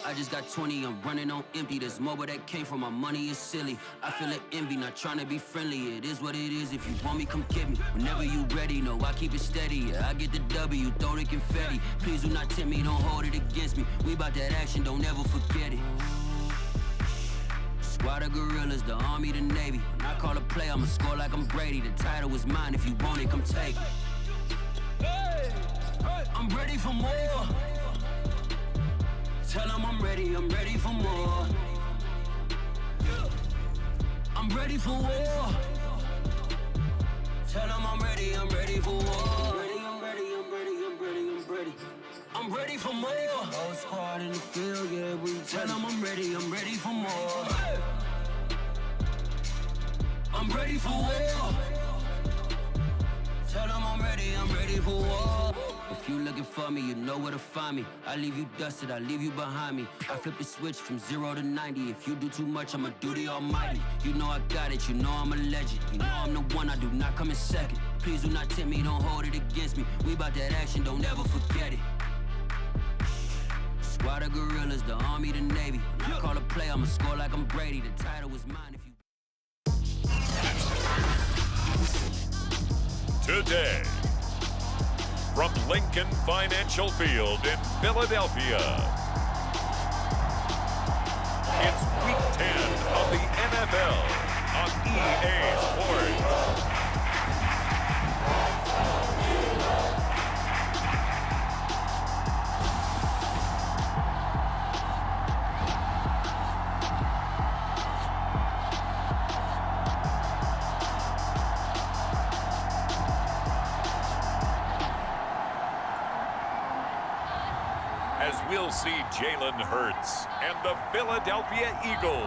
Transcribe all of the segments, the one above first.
I just got 20, I'm running on empty. This mobile that came from my money is silly. I feel it envy, not trying to be friendly. It is what it is, if you want me, come get me. Whenever you ready, no, I keep it steady. Yeah, I get the W, throw the confetti. Please do not tempt me, don't hold it against me. We bout that action, don't ever forget it. Squad of gorillas, the army, the navy. When I call a play, I'ma score like I'm Brady. The title is mine, if you want it, come take it. I'm ready for more. Tell them I'm ready for more. I'm ready for war. Tell them I'm ready for war. I'm ready for more. Whole squad in the field, yeah, we tell them I'm ready for more. I'm ready for war. Tell them I'm ready for war. If you looking for me, you know where to find me. I leave you dusted, I leave you behind me. I flip the switch from 0 to 90. If you do too much, I'ma do the almighty. You know I got it, you know I'm a legend. You know I'm the one, I do not come in second. Please do not tempt me, don't hold it against me. We bout that action, don't ever forget it. Squad of gorillas, the army, the navy. When I call a play, I'ma score like I'm Brady. The title is mine if you... Today, from Lincoln Financial Field in Philadelphia, it's Week 10 of the NFL on EA Sports. As we'll see Jalen Hurts and the Philadelphia Eagles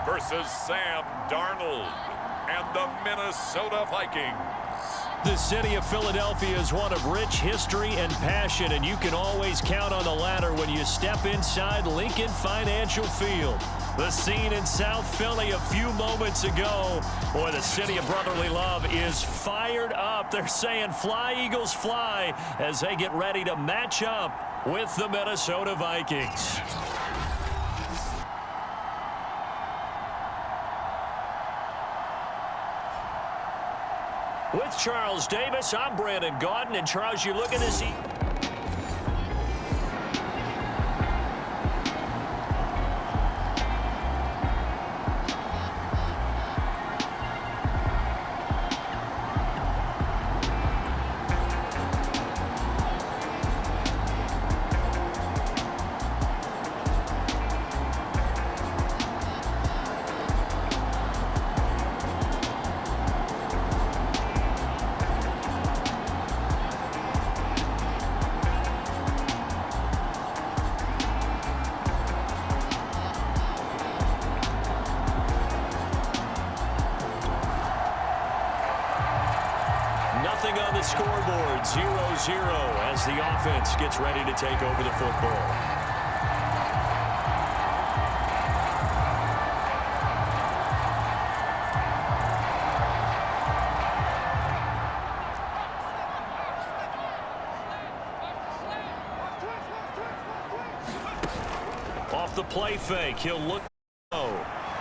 versus Sam Darnold and the Minnesota Vikings. The city of Philadelphia is one of rich history and passion, and you can always count on the latter when you step inside Lincoln Financial Field. The scene in South Philly a few moments ago. Boy, the city of brotherly love is fired up. They're saying, "Fly, Eagles, fly," as they get ready to match up with the Minnesota Vikings. With Charles Davis, I'm Brandon Gaudin, and Charles, you're looking to see... Nothing on the scoreboard, 0-0 as the offense gets ready to take over the football. Off the play fake, he'll look.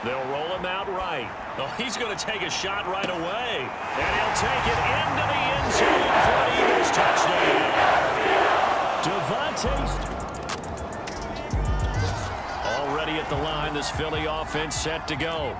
They'll roll him out right. Oh, he's going to take a shot right away. And he'll take it into the end zone for an Eagles touchdown. Already at the line, this Philly offense set to go.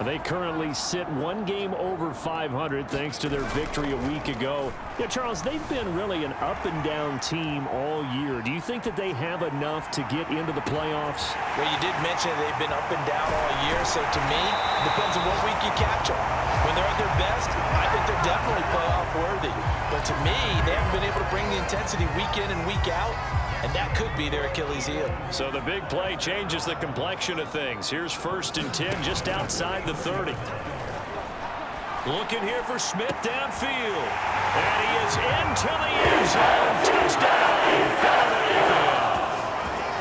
They currently sit one game over 500 thanks to their victory a week ago. Yeah, Charles, they've been really an up-and-down team all year. Do you think that they have enough to get into the playoffs? Well, you did mention they've been up and down all year, so to me, it depends on what week you catch them. When they're at their best, I think they're definitely playoff worthy. But to me, they haven't been able to bring the intensity week in and week out. And that could be their Achilles heel. So the big play changes the complexion of things. Here's 1st and 10 just outside the 30. Looking here for Smith downfield. And he is into the end zone. Touchdown, Philadelphia.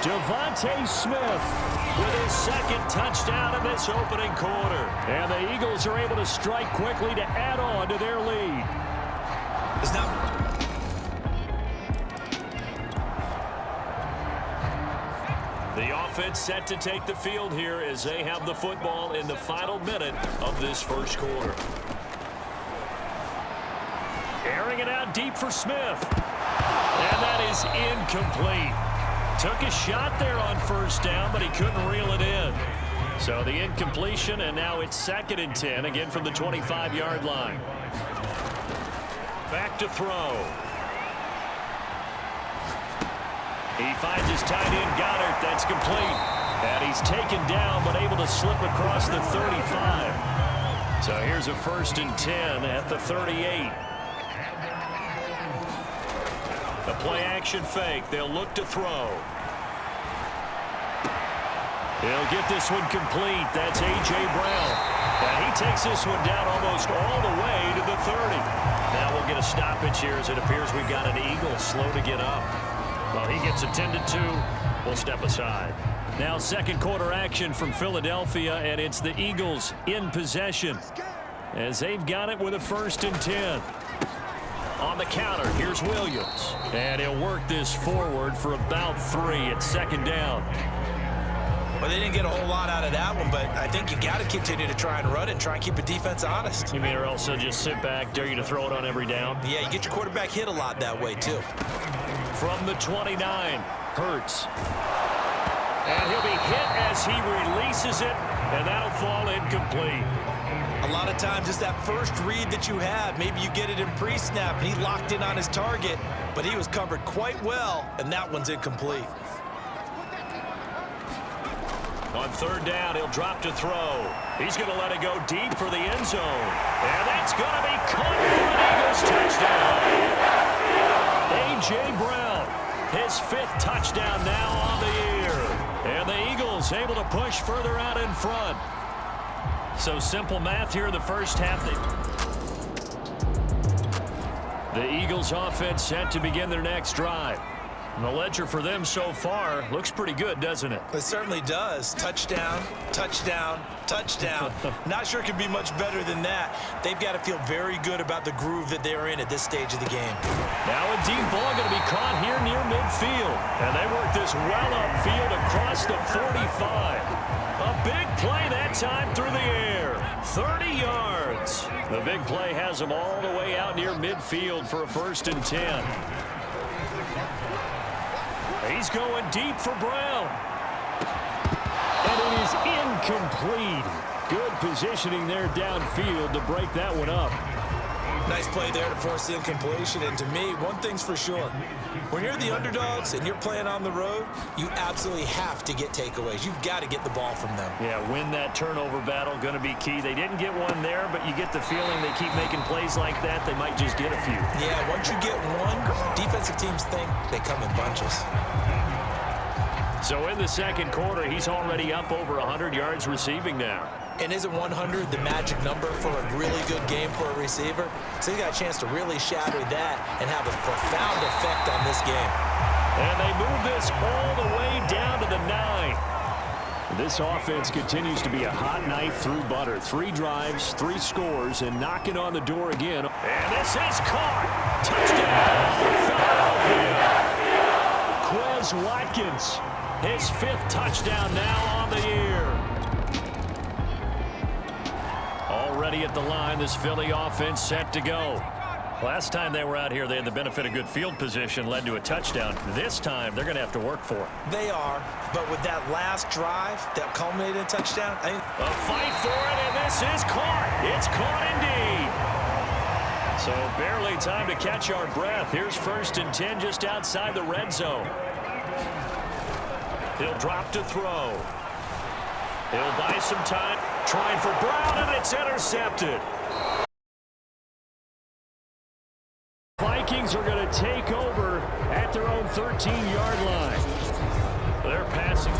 Devontae Smith with his 2nd touchdown in this opening quarter. And the Eagles are able to strike quickly to add on to their lead. It's not... The offense set to take the field here as they have the football in the final minute of this first quarter. Airing it out deep for Smith. And that is incomplete. Took a shot there on first down, but he couldn't reel it in. So the incompletion, and now it's 2nd and 10, again from the 25-yard line. Back to throw. He finds his tight end, Goddard. That's complete. And he's taken down, but able to slip across the 35. So here's a 1st and 10 at the 38. The play-action fake. They'll look to throw. He'll get this one complete. That's A.J. Brown. And he takes this one down almost all the way to the 30. Now we'll get a stoppage here as it appears we've got an Eagle slow to get up. Well, he gets attended to. We'll step aside. Now second quarter action from Philadelphia, and it's the Eagles in possession as they've got it with a 1st and 10. On the counter, here's Williams. And he'll work this forward for about 3 at 2nd down. Well, they didn't get a whole lot out of that one, but I think you got to continue to try and run it and try and keep the defense honest. You mean or else they'll just sit back, dare you to throw it on every down? Yeah, you get your quarterback hit a lot that way, too. From the 29, Hurts. And he'll be hit as he releases it, and that'll fall incomplete. A lot of times it's that first read that you have. Maybe you get it in pre-snap, and he locked in on his target, but he was covered quite well, and that one's incomplete. On 3rd down, he'll drop to throw. He's going to let it go deep for the end zone. And that's going to be caught for an Eagles touchdown. A.J. Brown, his 5th touchdown now on the year. And the Eagles able to push further out in front. So simple math here in the first half. The Eagles offense set to begin their next drive. And the ledger for them so far looks pretty good, doesn't it? It certainly does. Touchdown, touchdown, touchdown. Not sure it could be much better than that. They've got to feel very good about the groove that they're in at this stage of the game. Now a deep ball going to be caught here near midfield. And they work this well upfield across the 45. A big play that time through the air. 30 yards. The big play has them all the way out near midfield for a 1st and 10. He's going deep for Brown. And it is incomplete. Good positioning there downfield to break that one up. Nice play there to force the incompletion. And to me, one thing's for sure. When you're the underdogs and you're playing on the road, you absolutely have to get takeaways. You've got to get the ball from them. Yeah, win that turnover battle, going to be key. They didn't get one there, but you get the feeling they keep making plays like that, they might just get a few. Yeah, once you get one, defensive teams think they come in bunches. So in the second quarter, he's already up over 100 yards receiving now. And isn't 100 the magic number for a really good game for a receiver? So he's got a chance to really shatter that and have a profound effect on this game. And they move this all the way down to the 9. This offense continues to be a hot knife through butter. 3 drives, 3 scores, and knocking on the door again. And this is caught. Touchdown, Philadelphia. Quez Watkins, his 5th touchdown now on the year. Already at the line, this Philly offense set to go. Last time they were out here, they had the benefit of good field position, led to a touchdown. This time, they're going to have to work for it. They are, but with that last drive that culminated in a touchdown, a fight for it, and this is caught. It's caught indeed. So barely time to catch our breath. Here's 1st and 10 just outside the red zone. He'll drop to throw. He'll buy some time. Trying for Brown, and it's intercepted. Vikings are going to take over at their own 13-yard line. They're passing.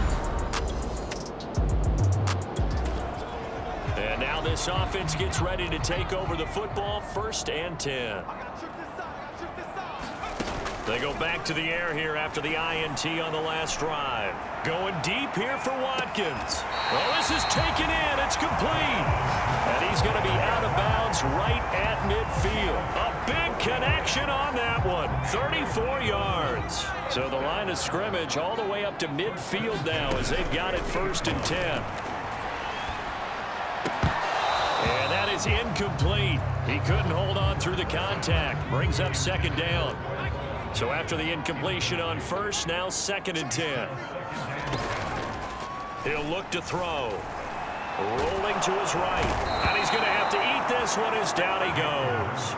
And now this offense gets ready to take over the football. 1st and 10. They go back to the air here after the INT on the last drive. Going deep here for Watkins. Well, this is taken in. It's complete. And he's going to be out of bounds right at midfield. A big connection on that one. 34 yards. So the line of scrimmage all the way up to midfield now as they've got it 1st and 10. And that is incomplete. He couldn't hold on through the contact. Brings up 2nd down. So after the incompletion on 1st, now 2nd and 10. He'll look to throw. Rolling to his right. And he's going to have to eat this one as down he goes.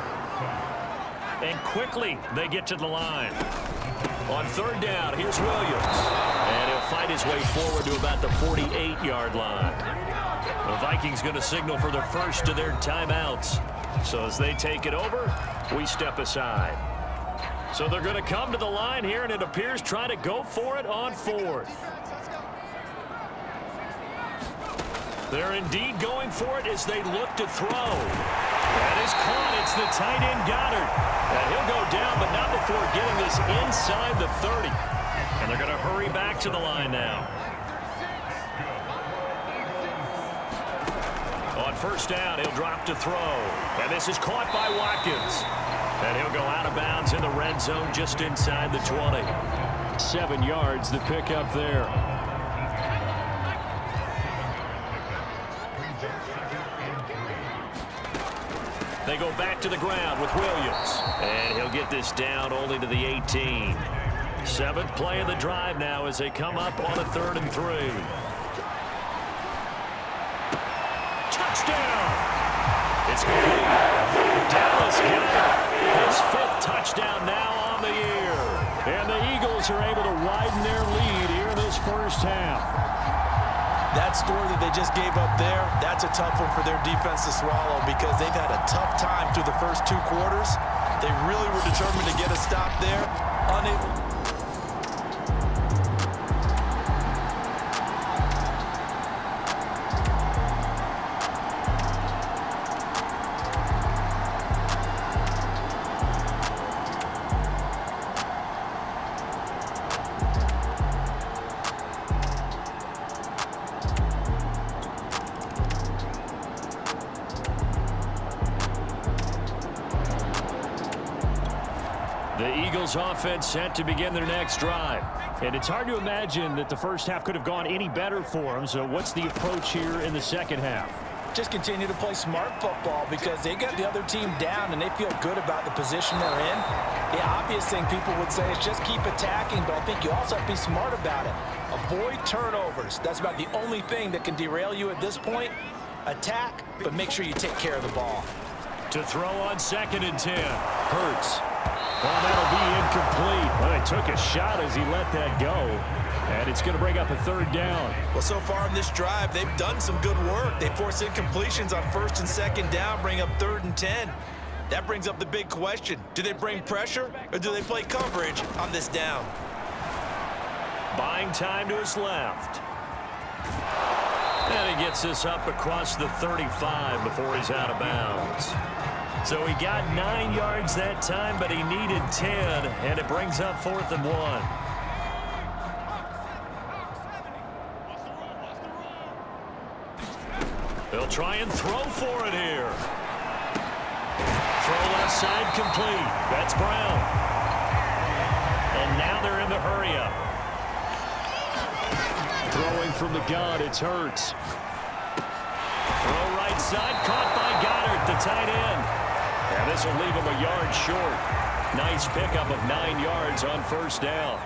And quickly they get to the line. On 3rd down, here's Williams. And he'll fight his way forward to about the 48-yard line. The Vikings going to signal for the first of their timeouts. So as they take it over, we step aside. So they're going to come to the line here, and it appears trying to go for it on 4th. They're indeed going for it as they look to throw. That is caught. It's the tight end Goddard. And he'll go down, but not before getting this inside the 30. And they're going to hurry back to the line now. On 1st down, he'll drop to throw. And this is caught by Watkins. And he'll go out of bounds in the red zone just inside the 20. 7 yards, the pickup there. They go back to the ground with Williams. And he'll get this down only to the 18. 7th play of the drive now as they come up on a 3rd and 3. Touchdown! It's complete. Dallas got it. His 5th touchdown now on the year. And the Eagles are able to widen their lead here in this 1st half. That story that they just gave up there, that's a tough one for their defense to swallow because they've had a tough time through the first 2 quarters. They really were determined to get a stop there. Unable. The Eagles offense set to begin their next drive. And it's hard to imagine that the first half could have gone any better for them. So what's the approach here in the second half? Just continue to play smart football because they got the other team down and they feel good about the position they're in. The obvious thing people would say is just keep attacking, but I think you also have to be smart about it. Avoid turnovers. That's about the only thing that can derail you at this point. Attack, but make sure you take care of the ball. To throw on 2nd and 10. Hurts. Well, that'll be incomplete. Well, he took a shot as he let that go. And it's going to bring up a 3rd down. Well, so far in this drive, they've done some good work. They force incompletions on 1st and 2nd down, bring up 3rd and 10. That brings up the big question. Do they bring pressure or do they play coverage on this down? Buying time to his left. And he gets this up across the 35 before he's out of bounds. So he got 9 yards that time, but he needed 10, and it brings up 4th and 1. They'll try and throw for it here. Throw left side complete. That's Brown. And now they're in the hurry-up. Throwing from the gun, it's Hurts. Throw right side, caught by Goddard, the tight end. And this will leave him a yard short. Nice pickup of 9 yards on 1st down.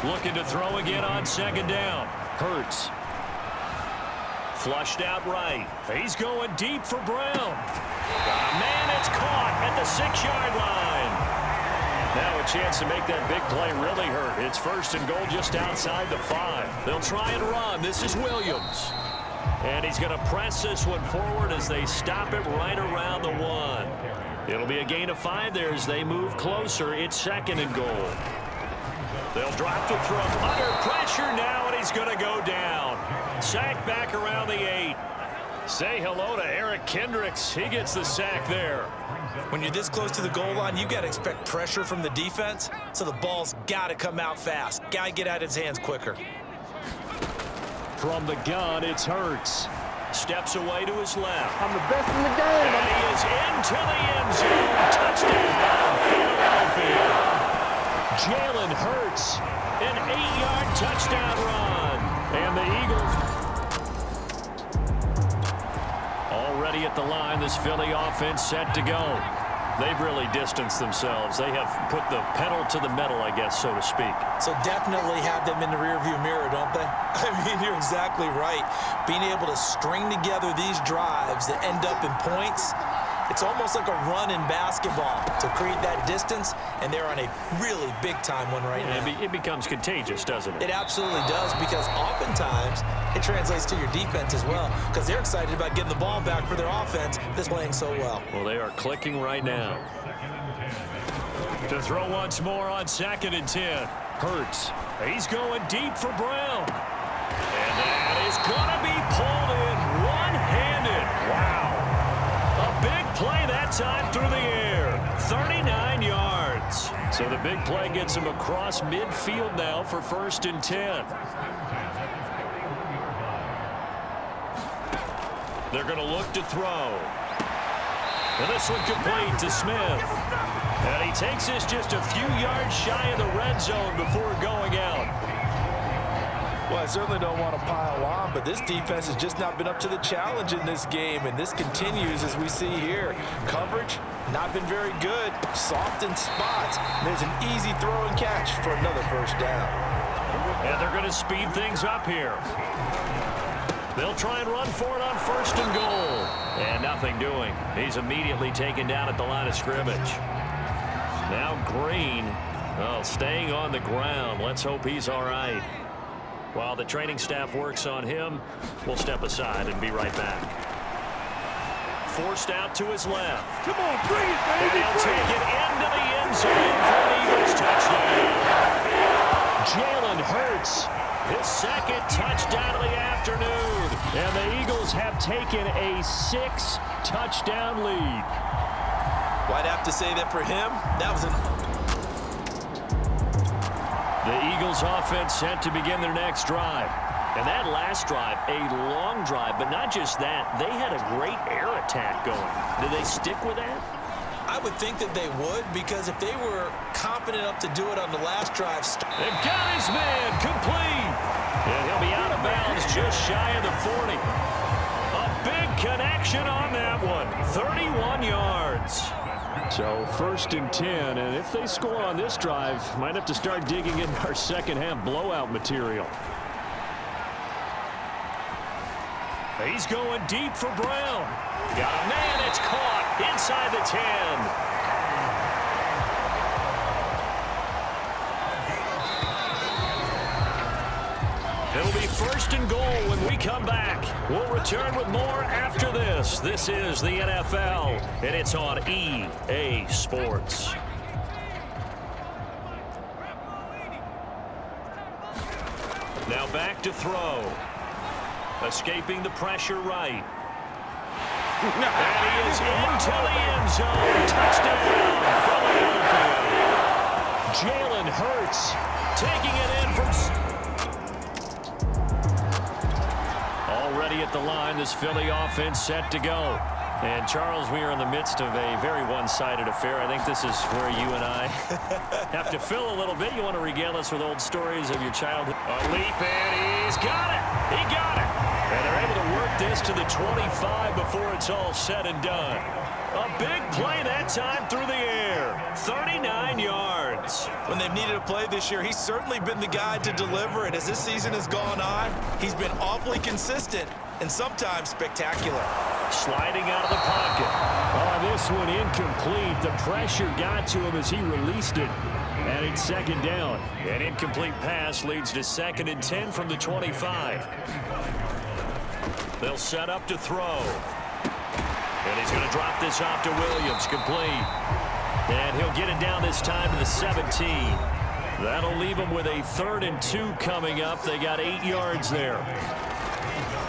Looking to throw again on 2nd down. Hurts. Flushed out right. He's going deep for Brown. Man, it's caught at the 6-yard line. Now a chance to make that big play really hurt. It's 1st and goal just outside the 5. They'll try and run. This is Williams. And he's going to press this one forward as they stop it right around the 1. It'll be a gain of 5 there as they move closer. It's 2nd and goal. They'll drop to throw. Under pressure now, and he's going to go down. Sacked back around the 8. Say hello to Eric Kendricks. He gets the sack there. When you're this close to the goal line, you got to expect pressure from the defense, so the ball's got to come out fast. Got to get out of his hands quicker. From the gun, it's Hurts. Steps away to his left. I'm the best in the game. And he is into the end zone. Touchdown, Philadelphia. Jalen Hurts, an 8-yard touchdown run. And the Eagles already at the line. This Philly offense set to go. They've really distanced themselves. They have put the pedal to the metal, I guess, so to speak. So definitely have them in the rearview mirror, don't they? I mean, you're exactly right. Being able to string together these drives that end up in points, it's almost like a run in basketball to create that distance, and they're on a really big-time one right now. It becomes contagious, doesn't it? It absolutely does, because oftentimes it translates to your defense as well, because they're excited about getting the ball back for their offense that's playing so well. Well, they are clicking right now. To throw once more on 2nd and 10. Hurts. He's going deep for Brown. And that is going to be pulled in one-handed. Wow. A big play that time through the air. 39 yards. So the big play gets him across midfield now for 1st and 10. They're going to look to throw. And this one complete to Smith. And he takes this just a few yards shy of the red zone before going out. Well, I certainly don't want to pile on, but this defense has just not been up to the challenge in this game, and this continues as we see here. Coverage, not been very good. Soft in spots. There's an easy throw and catch for another 1st down. And they're going to speed things up here. They'll try and run for it on 1st and goal. And nothing doing. He's immediately taken down at the line of scrimmage. Now Green, staying on the ground. Let's hope he's all right. While the training staff works on him, we'll step aside and be right back. Forced out to his left. Come on, bring it, baby. And he'll take it into the end zone for an Eagles touchdown. Jalen Hurts, his 2nd touchdown of the afternoon. And the Eagles have taken a 6-touchdown lead. Well, I'd have to say that for him, that was The Eagles offense set to begin their next drive. And that last drive, a long drive, but not just that. They had a great air attack going. Did they stick with that? I would think that they would, because if they were confident enough to do it on the last drive. They've got his man complete. And he'll be out of bounds just shy of the 40. A big connection on that one. 31 yards. So 1st and 10, and if they score on this drive, might have to start digging in our second-half blowout material. He's going deep for Brown. Got a man, it's caught inside the 10. It'll be 1st and goal when we come back. We'll return with more after this. This is the NFL, and it's on EA Sports. Now back to throw. Escaping the pressure right. And he is into the end zone. Touchdown, Philadelphia. Jalen Hurts taking it in from... Already at the line, this Philly offense set to go. And, Charles, we are in the midst of a very one-sided affair. I think this is where you and I have to fill a little bit. You want to regale us with old stories of your childhood. A leap, and he's got it. He got it. And they're able to work this to the 25 before it's all said and done. A big play that time through the air. 39 yards. When they've needed a play this year, he's certainly been the guy to deliver. And as this season has gone on, he's been awfully consistent and sometimes spectacular. Sliding out of the pocket. Oh, this one incomplete. The pressure got to him as he released it. And it's 2nd down. An incomplete pass leads to 2nd and 10 from the 25. They'll set up to throw. And he's going to drop this off to Williams. Complete. And he'll get it down this time to the 17. That'll leave him with a 3rd and 2 coming up. They got 8 yards there.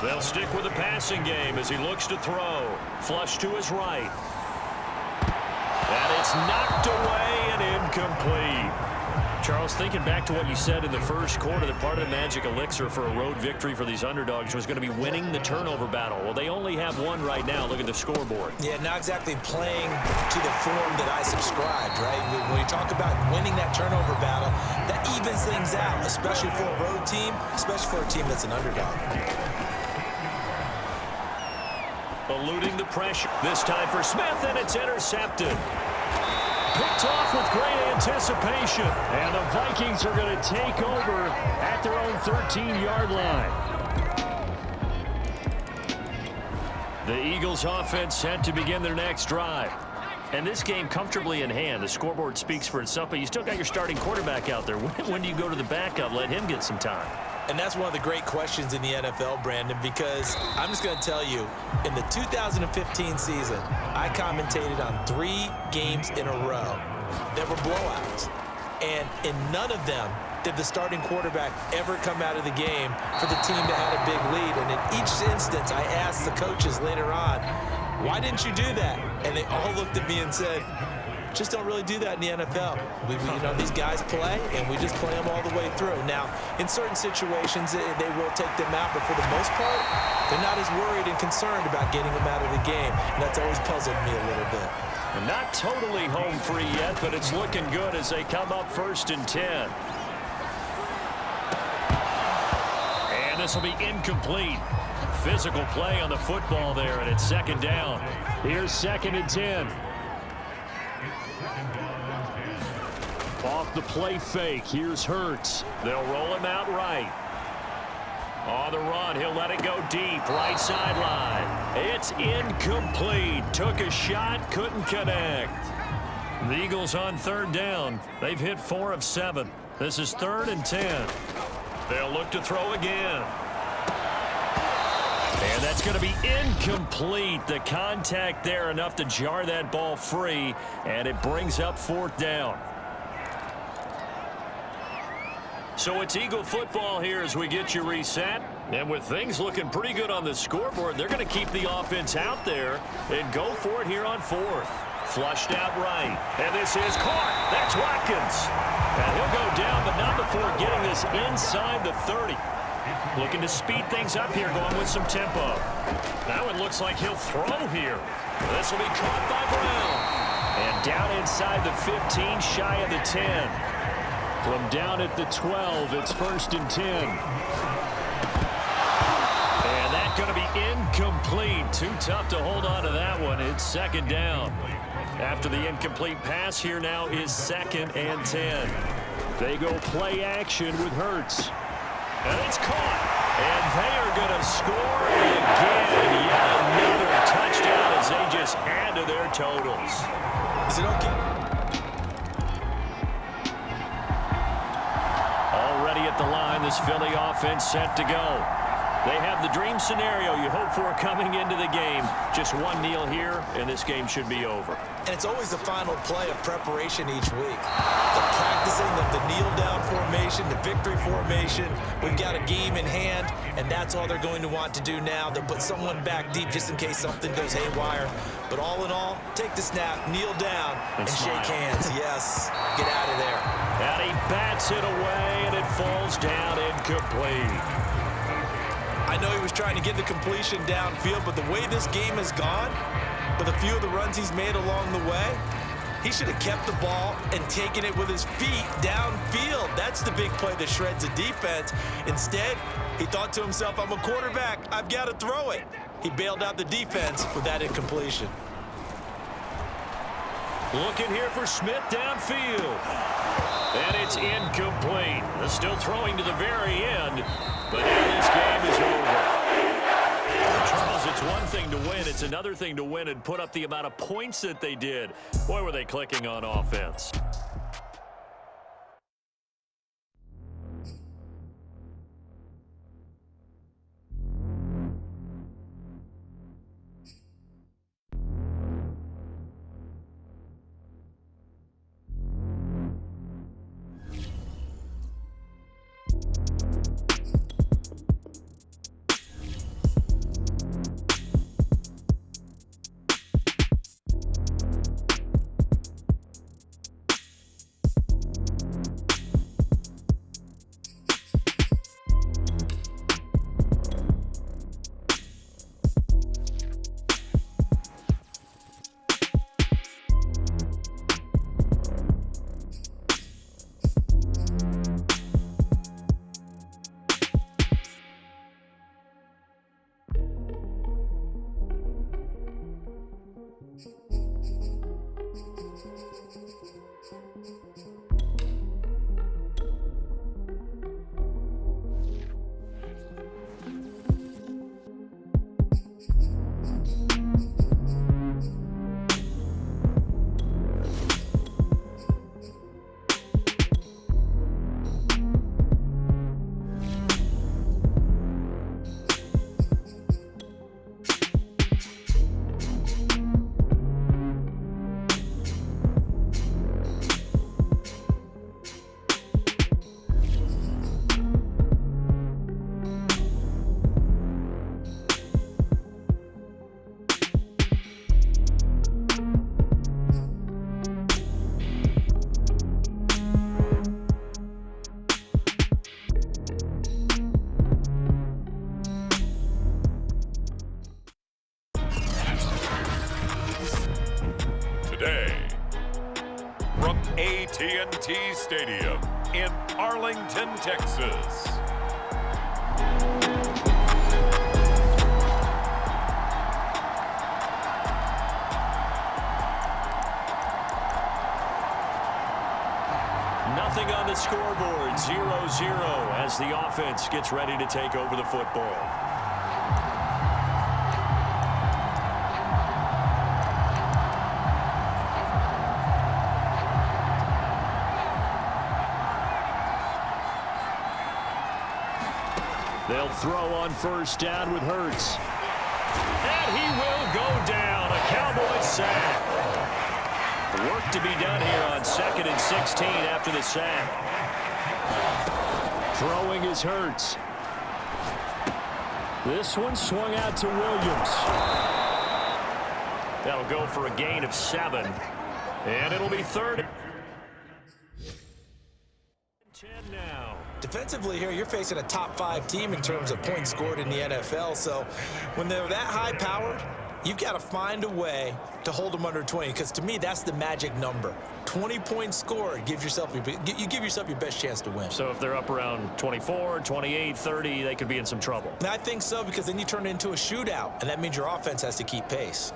They'll stick with the passing game as he looks to throw. Flush to his right. And it's knocked away and incomplete. Charles, thinking back to what you said in the first quarter, that part of the magic elixir for a road victory for these underdogs was going to be winning the turnover battle. Well, they only have one right now. Look at the scoreboard. Yeah, not exactly playing to the form that I subscribed, right? When you talk about winning that turnover battle, that evens things out, especially for a road team, especially for a team that's an underdog. Eluding the pressure. This time for Smith, and it's intercepted. Picked off with great anticipation. And the Vikings are going to take over at their own 13-yard line. The Eagles offense set to begin their next drive. And this game comfortably in hand. The scoreboard speaks for itself, but you still got your starting quarterback out there. When do you go to the backup? Let him get some time. And that's one of the great questions in the NFL, Brandon, because I'm just going to tell you, in the 2015 season, I commentated on 3 games in a row that were blowouts. And in none of them did the starting quarterback ever come out of the game for the team that had a big lead. And in each instance, I asked the coaches later on, why didn't you do that? And they all looked at me and said, just don't really do that in the NFL. These guys play, and we just play them all the way through. Now, in certain situations, they will take them out, but for the most part, they're not as worried and concerned about getting them out of the game, and that's always puzzled me a little bit. Not totally home free yet, but it's looking good as they come up 1st and 10. And this will be incomplete. Physical play on the football there, and it's 2nd down. Here's 2nd and 10. Off the play fake, here's Hurts. They'll roll him out right. On the run, he'll let it go deep, right sideline. It's incomplete. Took a shot, couldn't connect. The Eagles on 3rd down. They've hit 4 of 7. This is 3rd and 10. They'll look to throw again. And that's going to be incomplete. The contact there enough to jar that ball free, and it brings up 4th down. So it's Eagle football here as we get you reset. And with things looking pretty good on the scoreboard, they're going to keep the offense out there and go for it here on 4th. Flushed out right. And this is caught. That's Watkins. And he'll go down, but not before getting this inside the 30. Looking to speed things up here, going with some tempo. Now it looks like he'll throw here. This will be caught by Brown. And down inside the 15, shy of the 10. From down at the 12, it's 1st and 10. And that's going to be incomplete. Too tough to hold on to that one. It's 2nd down. After the incomplete pass, here now is 2nd and 10. They go play action with Hurts. And it's caught. And they are going to score again. Yet another touchdown as they just add to their totals. Is it okay? At the line, this Philly offense set to go. They have the dream scenario you hope for coming into the game. Just one kneel here, and this game should be over. And it's always the final play of preparation each week. The practicing of the kneel-down formation, the victory formation. We've got a game in hand, and that's all they're going to want to do now. They'll put someone back deep just in case something goes haywire. But all in all, take the snap, kneel down, and shake hands. Yes, get out of there. And he bats it away, and it falls down incomplete. I know he was trying to get the completion downfield, but the way this game has gone, with a few of the runs he's made along the way, he should have kept the ball and taken it with his feet downfield. That's the big play that shreds the defense. Instead, he thought to himself, I'm a quarterback, I've got to throw it. He bailed out the defense with that incompletion. Looking here for Smith downfield. And it's incomplete. They're still throwing to the very end, but now this game is over. Charles, it's one thing to win. It's another thing to win and put up the amount of points that they did. Boy, were they clicking on offense. TNT Stadium in Arlington, Texas. Nothing on the scoreboard, 0-0 as the offense gets ready to take over the football. They'll throw on first down with Hurts. And he will go down. A Cowboys sack. Work to be done here on 2nd and 16 after the sack. Throwing is Hurts. This one swung out to Williams. That'll go for a gain of 7. And it'll be 3rd and 10 now. Defensively here, you're facing a top 5 team in terms of points scored in the NFL. So when they're that high powered, you've got to find a way to hold them under 20, because to me, that's the magic number. 20 points scored, you give yourself your best chance to win. So if they're up around 24, 28, 30, they could be in some trouble. And I think so, because then you turn it into a shootout, and that means your offense has to keep pace.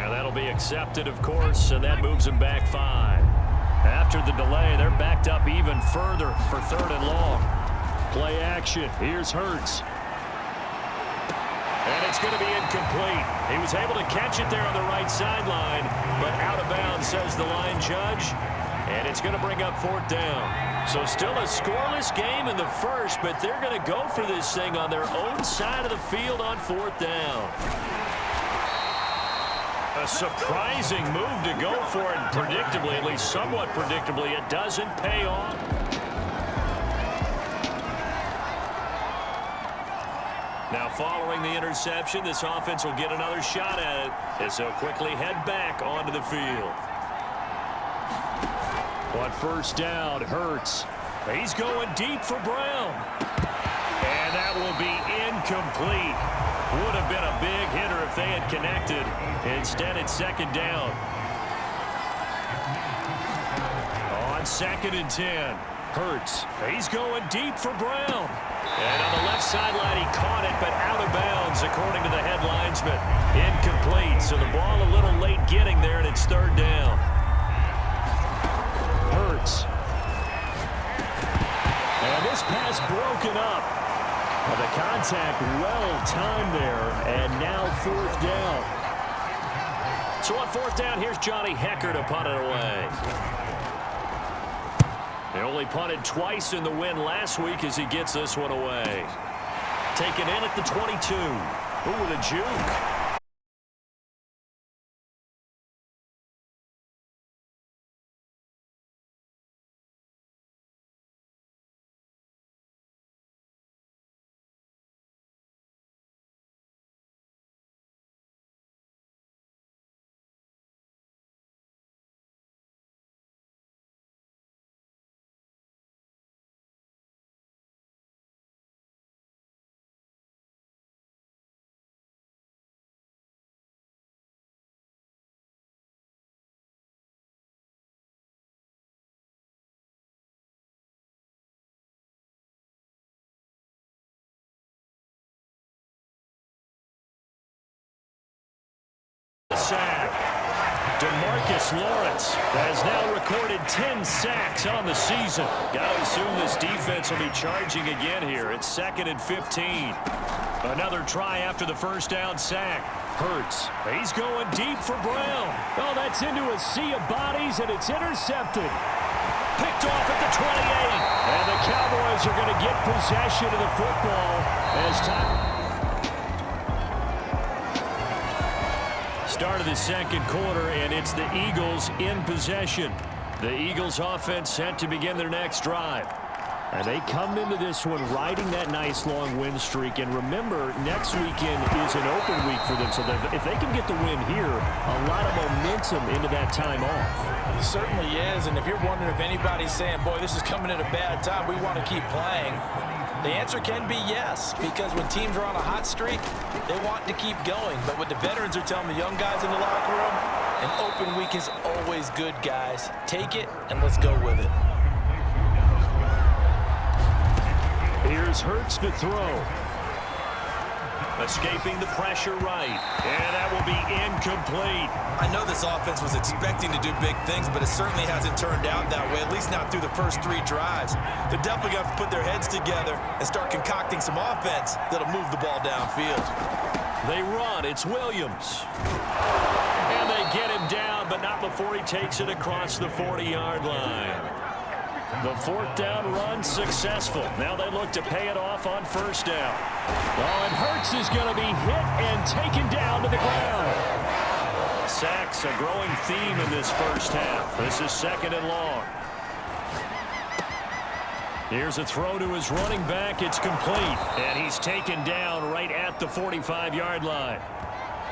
And that'll be accepted, of course, and that moves them back 5. After the delay, they're backed up even further for 3rd and long. Play action. Here's Hurts. And it's going to be incomplete. He was able to catch it there on the right sideline, but out of bounds, says the line judge. And it's going to bring up 4th down. So still a scoreless game in the first, but they're going to go for this thing on their own side of the field on 4th down. A surprising move to go for it, and predictably, at least somewhat predictably, it doesn't pay off. Now following the interception, this offense will get another shot at it as they'll quickly head back onto the field. On 1st down, Hurts. He's going deep for Brown. And that will be incomplete. Would have been a big hitter if they had connected. Instead, it's 2nd down. On 2nd and 10, Hurts. He's going deep for Brown. And on the left sideline, he caught it, but out of bounds, according to the head linesman. Incomplete, so the ball a little late getting there, and it's 3rd down. Hurts. And this pass broken up. Well, the contact well-timed there, and now 4th down. So on 4th down, here's Johnny Hecker to punt it away. They only punted twice in the win last week as he gets this one away. Taken in at the 22. Ooh, with a juke. Sack. DeMarcus Lawrence has now recorded 10 sacks on the season. Got to assume this defense will be charging again here. It's 2nd and 15. Another try after the 1st down sack. Hurts. He's going deep for Brown. Oh, that's into a sea of bodies, and it's intercepted. Picked off at the 28. And the Cowboys are going to get possession of the football as time. Start of the 2nd quarter, and it's the Eagles in possession. The Eagles offense set to begin their next drive. And they come into this one riding that nice long win streak. And remember, next weekend is an open week for them. So if they can get the win here, a lot of momentum into that time off. It certainly is. And if you're wondering if anybody's saying, boy, this is coming at a bad time, we want to keep playing, the answer can be yes, because when teams are on a hot streak, they want to keep going. But what the veterans are telling the young guys in the locker room, an open week is always good, guys. Take it, and let's go with it. Here's Hurts to throw. Escaping the pressure right. And that will be incomplete. I know this offense was expecting to do big things, but it certainly hasn't turned out that way, at least not through the first 3 drives. They're definitely going to put their heads together and start concocting some offense that'll move the ball downfield. They run. It's Williams. And they get him down, but not before he takes it across the 40-yard line. The 4th down run successful. Now they look to pay it off on 1st down. Oh, and Hurts is going to be hit and taken down to the ground. Sacks, a growing theme in this first half. This is 2nd and long. Here's a throw to his running back. It's complete. And he's taken down right at the 45-yard line.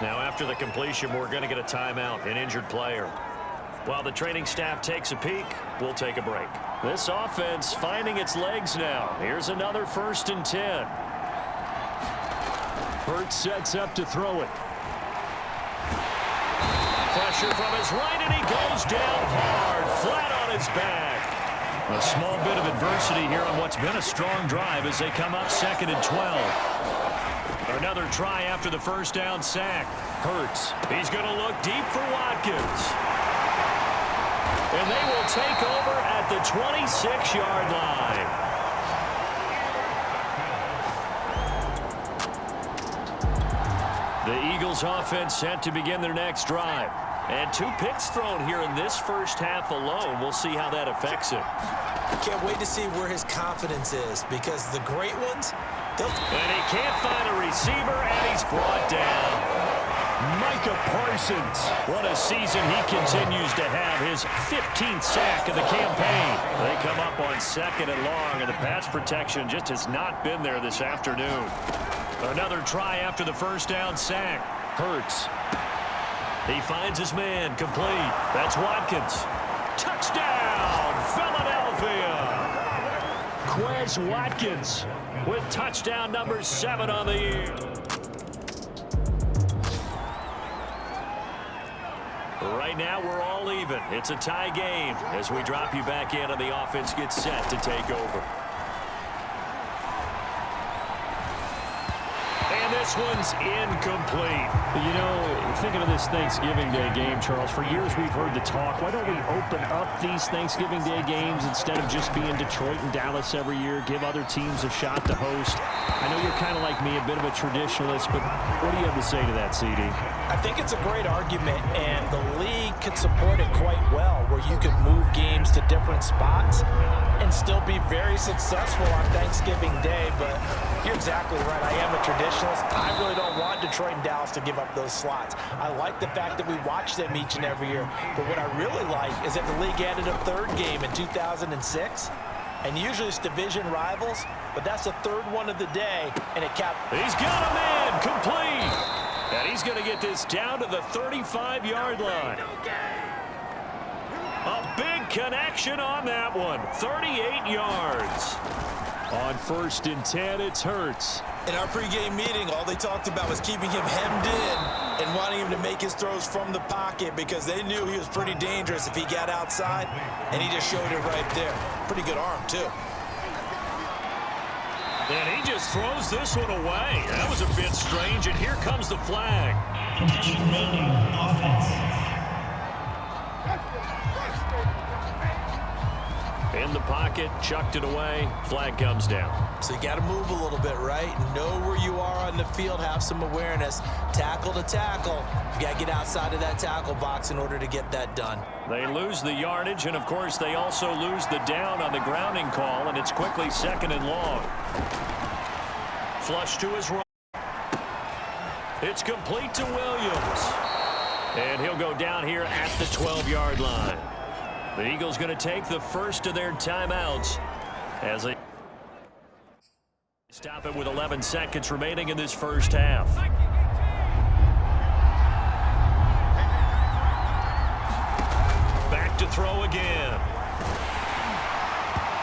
Now after the completion, we're going to get a timeout, an injured player. While the training staff takes a peek, we'll take a break. This offense finding its legs now. Here's another 1st and 10. Hurts sets up to throw it. Pressure from his right, and he goes down hard, flat on his back. A small bit of adversity here on what's been a strong drive as they come up 2nd and 12. Another try after the first down sack. Hurts. He's going to look deep for Watkins. And they will take over at the 26-yard line. The Eagles offense set to begin their next drive. And 2 picks thrown here in this first half alone. We'll see how that affects him. Can't wait to see where his confidence is, because the great ones, and he can't find a receiver, and he's brought down. Micah Parsons. What a season he continues to have. His 15th sack of the campaign. They come up on 2nd and long, and the pass protection just has not been there this afternoon. Another try after the first down sack. Hurts. He finds his man, complete. That's Watkins. Touchdown, Philadelphia! Quez Watkins with touchdown number 7 on the year. Right now, we're all even. It's a tie game as we drop you back in and the offense gets set to take over. And this one's incomplete. You know, thinking of this Thanksgiving Day game, Charles, for years we've heard the talk, why don't we open up these Thanksgiving Day games instead of just being Detroit and Dallas every year, give other teams a shot to host? I know you're kind of like me, a bit of a traditionalist, but what do you have to say to that, CD? I think it's a great argument, and the league could support it quite well, where you could move games to different spots and still be very successful on Thanksgiving Day. But you're exactly right. I am a traditionalist. I really don't want Detroit and Dallas to give up those slots. I like the fact that we watch them each and every year. But what I really like is that the league added a 3rd game in 2006. And usually it's division rivals, but that's the 3rd one of the day, and it capped. He's got a man, complete. And he's going to get this down to the 35-yard line. A big connection on that one. 38 yards. On 1st and 10, it's Hurts. In our pregame meeting, all they talked about was keeping him hemmed in and wanting him to make his throws from the pocket, because they knew he was pretty dangerous if he got outside, and he just showed it right there. Pretty good arm, too. And he just throws this one away. That was a bit strange, and here comes the flag. In the pocket, chucked it away, flag comes down. So you got to move a little bit, right? Know where you are on the field, have some awareness. Tackle to tackle. You got to get outside of that tackle box in order to get that done. They lose the yardage, and of course they also lose the down on the grounding call, and it's quickly 2nd and long. Flush to his right. It's complete to Williams. And he'll go down here at the 12-yard line. The Eagles going to take the first of their timeouts as they stop it with 11 seconds remaining in this first half. Back to throw again.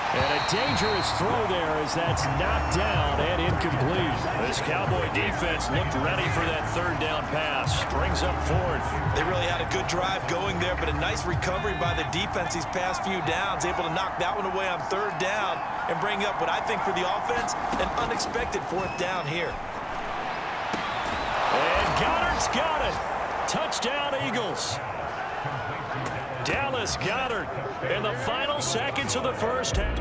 And a dangerous throw there as that's knocked down and incomplete. This Cowboy defense looked ready for that 3rd down pass. Brings up 4th. They really had a good drive going there, but a nice recovery by the defense these past few downs, able to knock that one away on 3rd down and bring up what I think for the offense, an unexpected 4th down here. And Goddard's got it. Touchdown, Eagles. Dallas Goedert in the final seconds of the first half.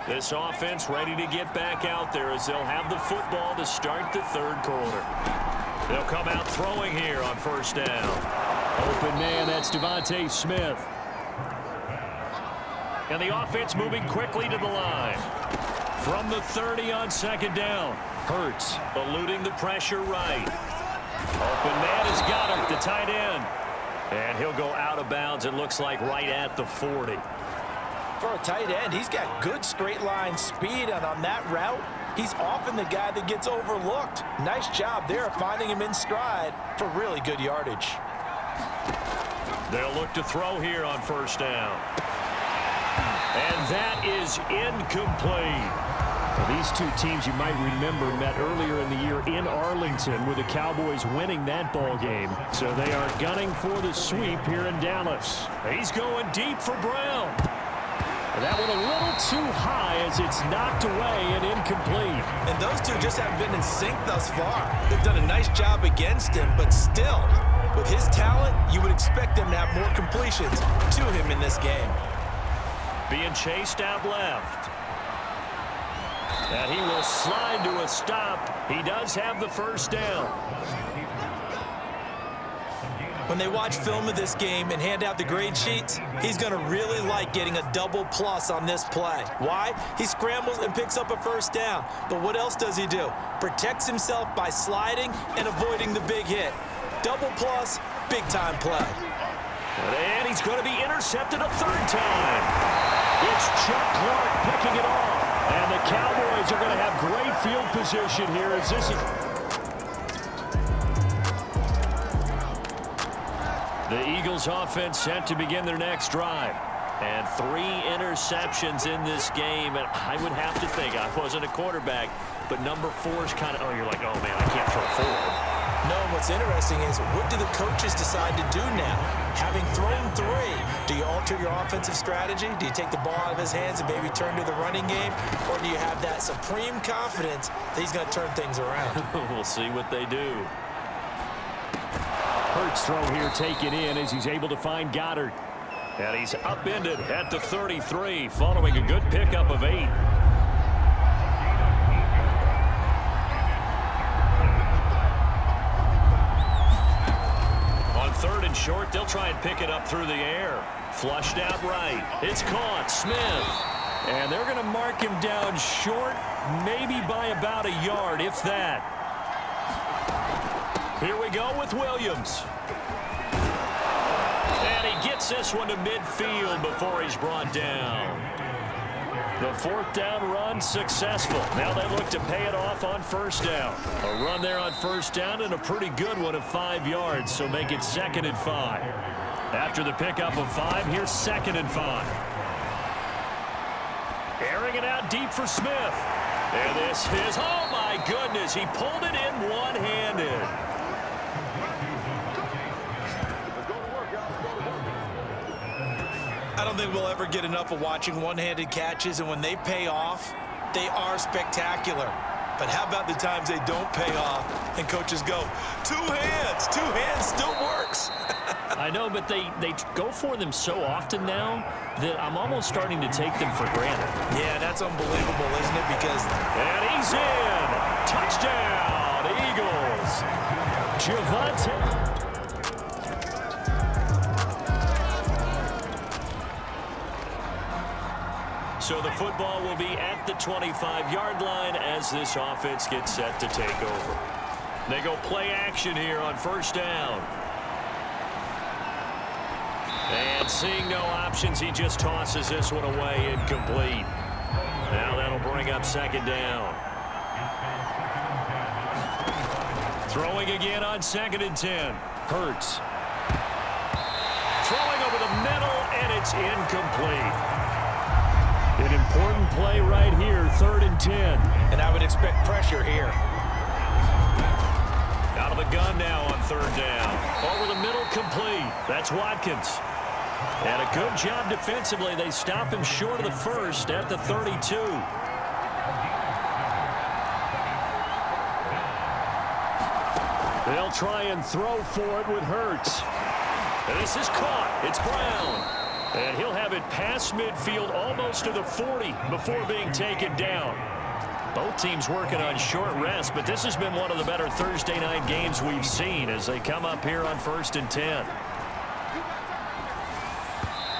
This offense ready to get back out there as they'll have the football to start the 3rd quarter. They'll come out throwing here on 1st down. Open man, that's Devontae Smith. And the offense moving quickly to the line. From the 30 on 2nd down. Hurts eluding the pressure right. Open man has got him, the tight end. And he'll go out of bounds, it looks like right at the 40. For a tight end, he's got good straight line speed, and on that route, he's often the guy that gets overlooked. Nice job there finding him in stride for really good yardage. They'll look to throw here on 1st down. And that is incomplete. Well, these two teams, you might remember, met earlier in the year in Arlington with the Cowboys winning that ball game. So they are gunning for the sweep here in Dallas. He's going deep for Brown. That one a little too high as it's knocked away and incomplete. And those two just haven't been in sync thus far. They've done a nice job against him, but still, with his talent, you would expect them to have more completions to him in this game. Being chased out left. And he will slide to a stop. He does have the first down. When they watch film of this game and hand out the grade sheets, he's going to really like getting a double plus on this play. Why? He scrambles and picks up a first down. But what else does he do? Protects himself by sliding and avoiding the big hit. Double plus, big-time play. And he's going to be intercepted a third time. It's Chuck Clark picking it off. And the Cowboys are going to have great field position here as this is... The Eagles offense set to begin their next drive. And 3 interceptions in this game. And I would have to think, I wasn't a quarterback, but number 4 is kind of, oh, you're like, oh, man, I can't throw 4. No, what's interesting is what do the coaches decide to do now? Having thrown 3, do you alter your offensive strategy? Do you take the ball out of his hands and maybe turn to the running game? Or do you have that supreme confidence that he's going to turn things around? We'll see what they do. Hurts throw here taken in as he's able to find Goddard. And he's upended at the 33 following a good pickup of 8. On 3rd and short, they'll try and pick it up through the air. Flushed out right. It's caught. Smith. And they're going to mark him down short, maybe by about a yard, if that. Here we go with Williams. And he gets this one to midfield before he's brought down. The 4th down run successful. Now they look to pay it off on 1st down. A run there on 1st down and a pretty good one of 5 yards, so make it 2nd and 5. After the pickup of 5, here's 2nd and 5. Airing it out deep for Smith. And this is, oh my goodness, he pulled it in one-handed. I don't think we'll ever get enough of watching one-handed catches, and when they pay off, they are spectacular. But how about the times they don't pay off and coaches go, 2 hands, 2 hands still works. I know, but they go for them so often now that I'm almost starting to take them for granted. Yeah, that's unbelievable, isn't it? Because... And he's in. Touchdown, Eagles. Javonte. So the football will be at the 25-yard line as this offense gets set to take over. They go play action here on 1st down. And seeing no options, he just tosses this one away, incomplete. Now that'll bring up 2nd down. Throwing again on 2nd and 10. Hurts. Throwing over the middle, and it's incomplete. An important play right here, 3rd and 10. And I would expect pressure here. Out of the gun now on 3rd down. Over the middle, complete. That's Watkins. And a good job defensively. They stop him short of the 1st at the 32. They'll try and throw for it with Hurts. And this is caught. It's Brown. And he'll have it past midfield almost to the 40 before being taken down. Both teams working on short rest, but this has been one of the better Thursday night games we've seen as they come up here on 1st and 10.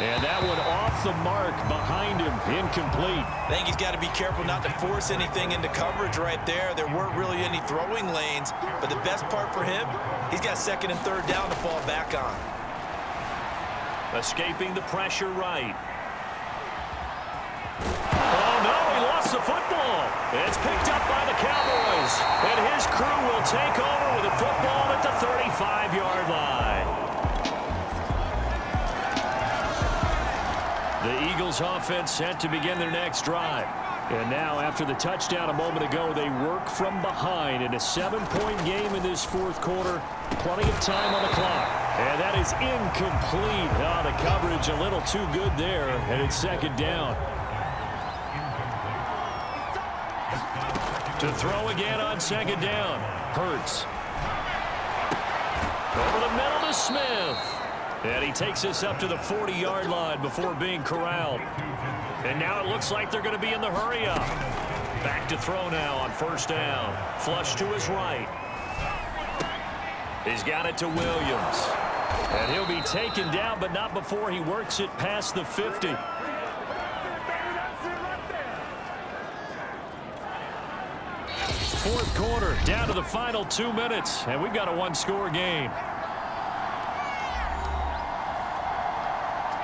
And that one off the mark behind him, incomplete. I think he's got to be careful not to force anything into coverage right there. There weren't really any throwing lanes, but the best part for him, he's got 2nd and 3rd down to fall back on. Escaping the pressure right. Oh, no, he lost the football. It's picked up by the Cowboys. And his crew will take over with the football at the 35-yard line. The Eagles offense set to begin their next drive. And now, after the touchdown a moment ago, they work from behind in a 7-point game in this fourth quarter. Plenty of time on the clock. And that is incomplete. Oh, the coverage a little too good there, and it's second down. To throw again on second down. Hurts. Over the middle to Smith. And he takes us up to the 40-yard line before being corralled. And now it looks like they're going to be in the hurry-up. Back to throw now on first down. Flush to his right. He's got it to Williams. And he'll be taken down, but not before he works it past the 50. Fourth quarter, down to the final 2 minutes, and we've got a one-score game.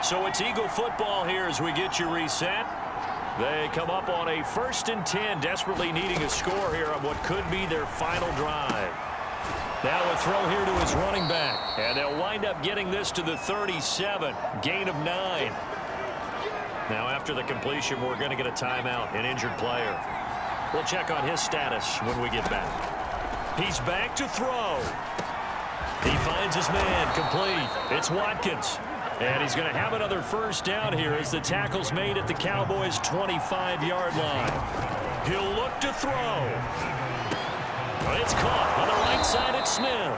So it's Eagle football here as we get you reset. They come up on a 1st and 10, desperately needing a score here on what could be their final drive. Now a throw here to his running back, and they'll wind up getting this to the 37, gain of 9. Now after the completion, we're going to get a timeout, an injured player. We'll check on his status when we get back. He's back to throw. He finds his man, complete. It's Watkins. And he's going to have another first down here as the tackle's made at the Cowboys' 25-yard line. He'll look to throw. It's caught on the right side at Smith.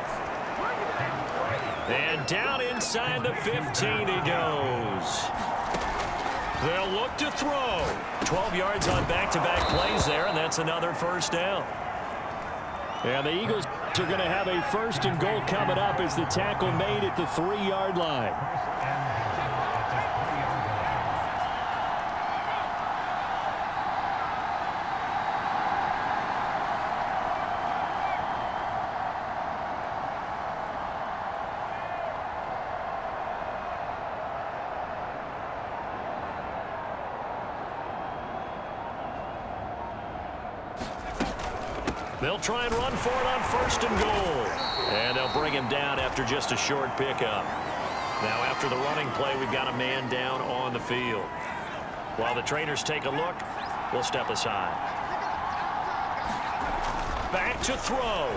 And down inside the 15 he goes. They'll look to throw. 12 yards on back-to-back plays there, and that's another first down. And the Eagles are going to have a 1st and goal coming up as the tackle made at the 3-yard line. They'll try and run for it on 1st and goal. And they'll bring him down after just a short pickup. Now after the running play, we've got a man down on the field. While the trainers take a look, we'll step aside. Back to throw.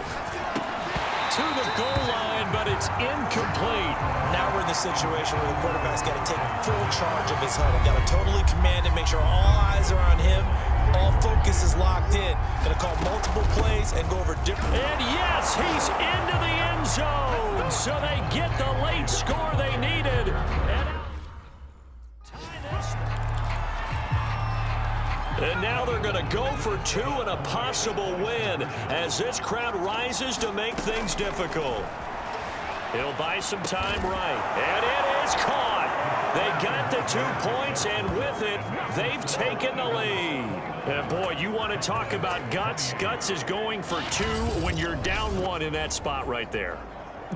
To the goal line, but it's incomplete. Now we're in the situation where the quarterback's got to take full charge of his huddle. Got to totally command it, make sure all eyes are on him. All focus is locked in. Going to call multiple plays and go over different. And yes, he's into the end zone. So they get the late score they needed. And now they're going to go for 2 and a possible win as this crowd rises to make things difficult. He'll buy some time right. And it is caught. They got the 2 points, and with it, they've taken the lead. And boy, you want to talk about guts. Guts is going for 2 when you're down 1 in that spot right there.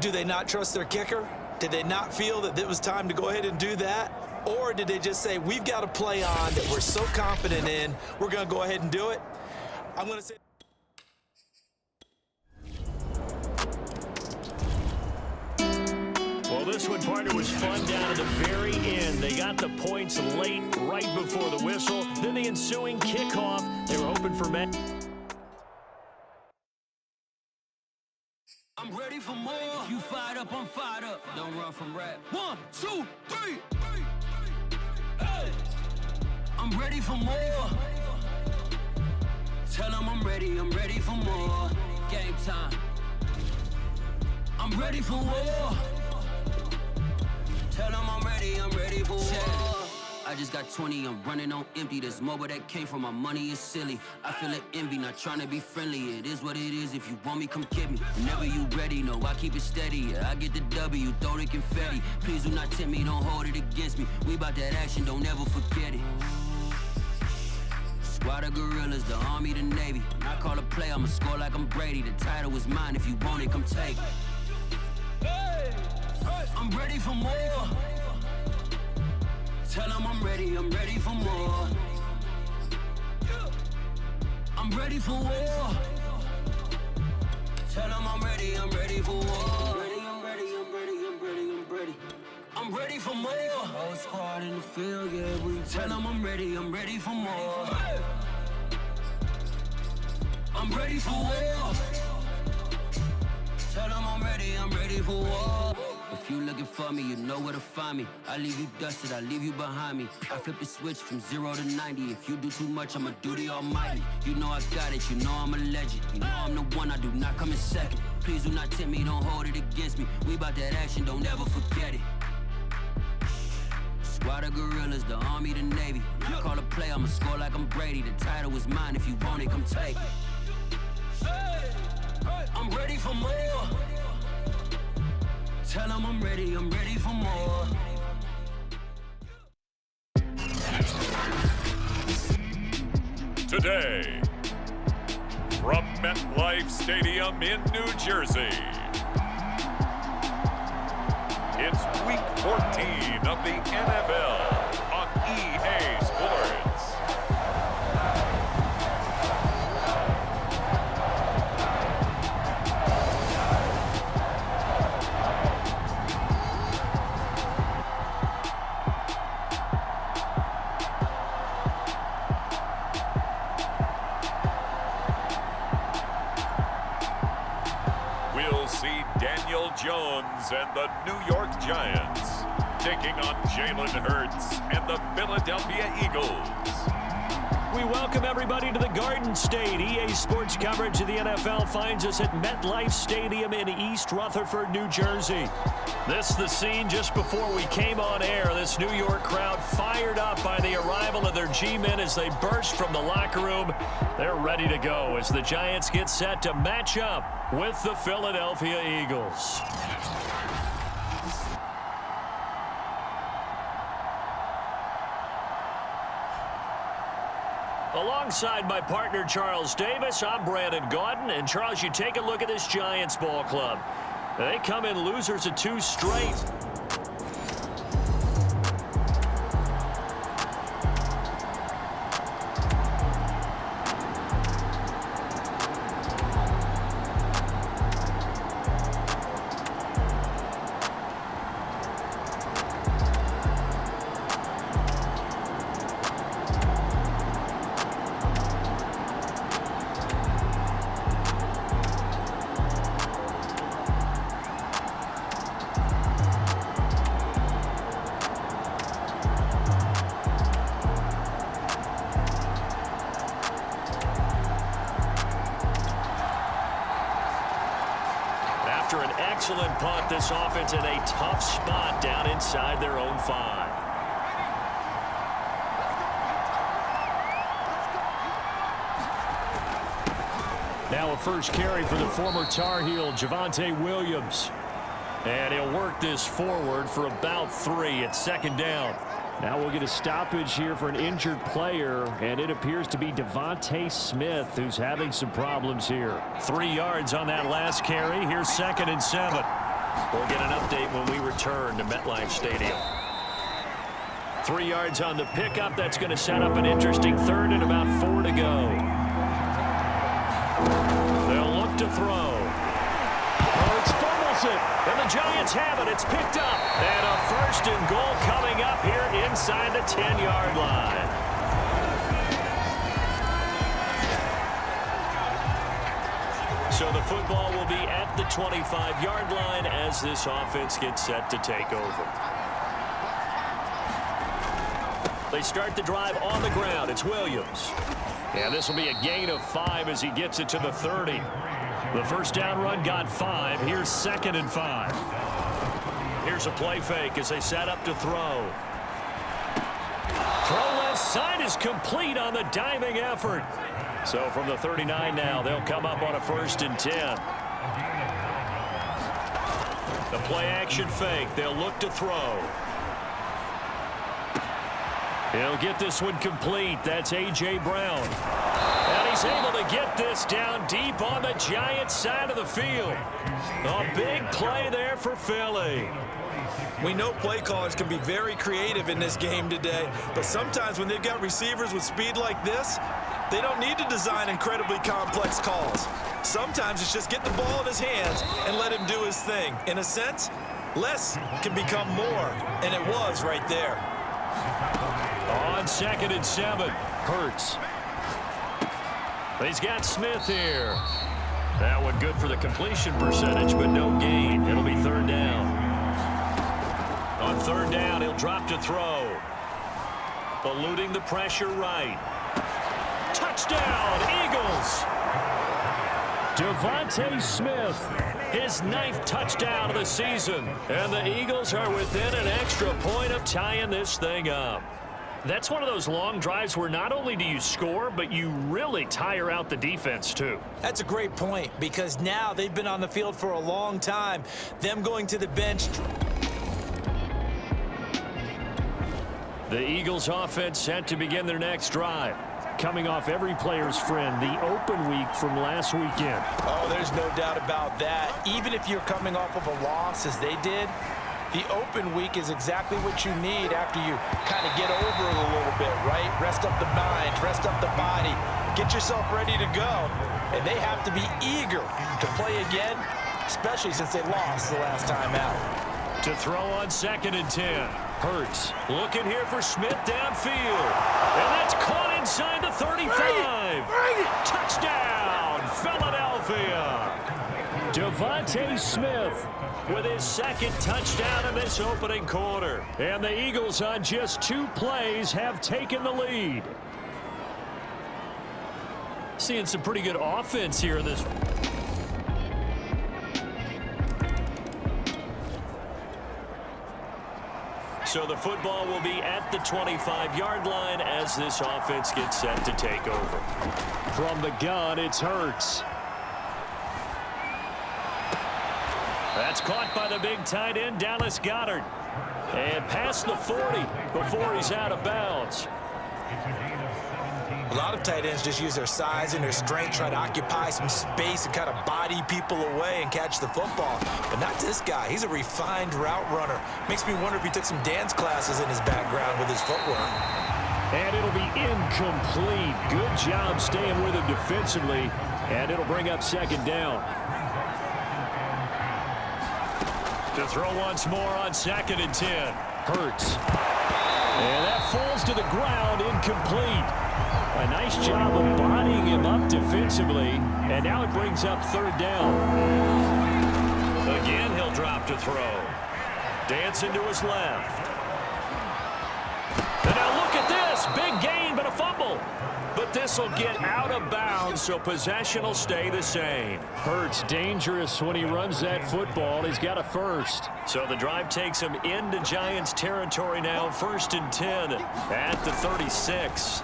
Do they not trust their kicker? Did they not feel that it was time to go ahead and do that? Or did they just say, we've got a play on that we're so confident in, we're going to go ahead and do it? I'm going to say... Well, this one, partner, was fun down at the very end. They got the points late, right before the whistle. Then the ensuing kickoff, they were hoping for Maden. I'm ready for more. If you fired up, I'm fired up. Don't run from rap. 1, 2, 3. Hey. I'm ready for more. Tell them I'm ready for more. Game time. I'm ready for war. Tell them I'm ready for war. I just got 20, I'm running on empty. This mobile that came from my money is silly. I feel it envy, not trying to be friendly. It is what it is, if you want me, come get me. Whenever you ready, no, I keep it steady. Yeah, I get the W, throw the confetti. Please do not tempt me, don't hold it against me. We about that action, don't ever forget it. Squad of gorillas, the army, the navy. When I call a play, I'ma score like I'm Brady. The title is mine, if you want it, come take it. I'm ready for more. Tell them I'm ready for more. I'm ready for war. Tell them I'm ready for war. I'm ready for more. Whole squad in the field, yeah, we tell them I'm ready for more. I'm ready for war. Tell them I'm ready for war. If you looking for me, you know where to find me. I leave you dusted, I leave you behind me. I flip the switch from 0 to 90. If you do too much, I'ma do the almighty. You know I got it, you know I'm a legend. You know I'm the one, I do not come in second. Please do not tempt me, don't hold it against me. We bout that action, don't ever forget it. Squad of gorillas, the army, the navy. When I call a play, I'ma score like I'm Brady. The title is mine, if you want it, come take it. I'm ready for more. Tell them I'm ready for more. Today, from MetLife Stadium in New Jersey, it's Week 14 of the NFL on EA Sports. Jones and the New York Giants taking on Jalen Hurts and the Philadelphia Eagles. We welcome everybody to the Garden State. EA Sports coverage of the NFL finds us at MetLife Stadium in East Rutherford, New Jersey. This is the scene just before we came on air. This New York crowd fired up by the arrival of their G-men as they burst from the locker room. They're ready to go as the Giants get set to match up with the Philadelphia Eagles. Alongside my partner, Charles Davis, I'm Brandon Gaudin. And, Charles, you take a look at this Giants ball club. They come in losers of 2 straight. After an excellent punt, this offense in a tough spot down inside their own 5. Now a first carry for the former Tar Heel, Javonte Williams. And he'll work this forward for about 3 at 2nd down. Now we'll get a stoppage here for an injured player, and it appears to be Devontae Smith who's having some problems here. 3 yards on that last carry. Here's 2nd and 7. We'll get an update when we return to MetLife Stadium. 3 yards on the pickup. That's going to set up an interesting 3rd and about 4 to go. They'll look to throw. Hurts fumbles it, and the Giants have it. It's picked up. And a 1st and goal coming up here inside the 10-yard line. So the football will be at the 25-yard line as this offense gets set to take over. They start the drive on the ground. It's Williams. And this will be a gain of 5 as he gets it to the 30. The first down run got 5. Here's 2nd and 5. Here's a play fake as they set up to throw. Throw left side is complete on the diving effort. So from the 39 now, they'll come up on a 1st and 10. The play action fake. They'll look to throw. He'll get this one complete. That's A.J. Brown. And he's able to get this down deep on the Giants side of the field. A big play there for Philly. We know play callers can be very creative in this game today, but sometimes when they've got receivers with speed like this, they don't need to design incredibly complex calls. Sometimes it's just get the ball in his hands and let him do his thing. In a sense, less can become more, and it was right there. On 2nd and 7, Hurts. He's got Smith here. That one good for the completion percentage, but no gain. It'll be third down. On third down, he'll drop to throw. Eluding the pressure right. Touchdown, Eagles! Devontae Smith, his 9th touchdown of the season. And the Eagles are within an extra point of tying this thing up. That's one of those long drives where not only do you score, but you really tire out the defense, too. That's a great point, because now they've been on the field for a long time. Them going to the bench. The Eagles offense set to begin their next drive. Coming off every player's friend, the open week from last weekend. Oh, there's no doubt about that. Even if you're coming off of a loss as they did, the open week is exactly what you need after you kind of get over it a little bit, right? Rest up the mind, rest up the body, get yourself ready to go. And they have to be eager to play again, especially since they lost the last time out. To throw on 2nd and 10. Hurts looking here for Smith downfield. And that's caught inside the 35. Touchdown, Philadelphia. Devontae Smith with his 2nd touchdown in this opening quarter. And the Eagles on just 2 plays have taken the lead. Seeing some pretty good offense here in this. So the football will be at the 25-yard line as this offense gets set to take over. From the gun, it's Hurts. That's caught by the big tight end, Dallas Goedert. And past the 40 before he's out of bounds. A lot of tight ends just use their size and their strength, try to occupy some space and kind of body people away and catch the football. But not this guy. He's a refined route runner. Makes me wonder if he took some dance classes in his background with his footwork. And it'll be incomplete. Good job staying with him defensively. And it'll bring up 2nd down. To throw once more on 2nd and 10. Hurts. And that falls to the ground, incomplete. A nice job of bodying him up defensively. And now it brings up 3rd down. Again, he'll drop to throw. Dancing to his left. And now look at this. Big gain, but a fumble. But this will get out of bounds, so possession will stay the same. Hurts dangerous when he runs that football. He's got a first. So the drive takes him into Giants territory now. 1st and 10 at the 36.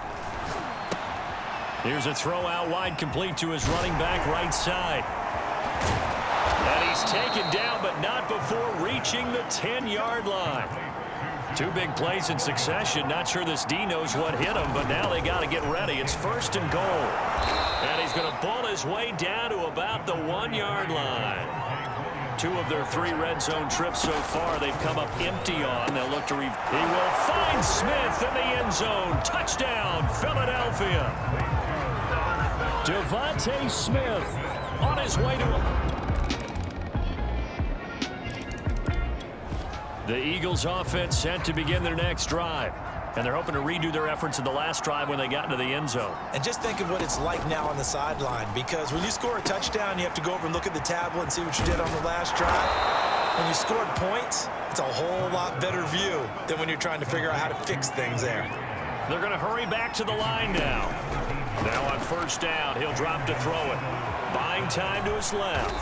Here's a throw out wide, complete to his running back right side. And he's taken down, but not before reaching the 10-yard line. 2 big plays in succession. Not sure this D knows what hit him, but now they got to get ready. It's 1st and goal. And he's going to bull his way down to about the 1-yard line. 2 of their 3 red zone trips so far, they've come up empty on. They'll look to he will find Smith in the end zone. Touchdown, Philadelphia. Devontae Smith on his way to... The Eagles offense set to begin their next drive. And they're hoping to redo their efforts in the last drive when they got into the end zone. And just think of what it's like now on the sideline, because when you score a touchdown, you have to go over and look at the tablet and see what you did on the last drive. When you scored points, it's a whole lot better view than when you're trying to figure out how to fix things there. They're going to hurry back to the line now. Now on 1st down, he'll drop to throw it. Buying time to his left.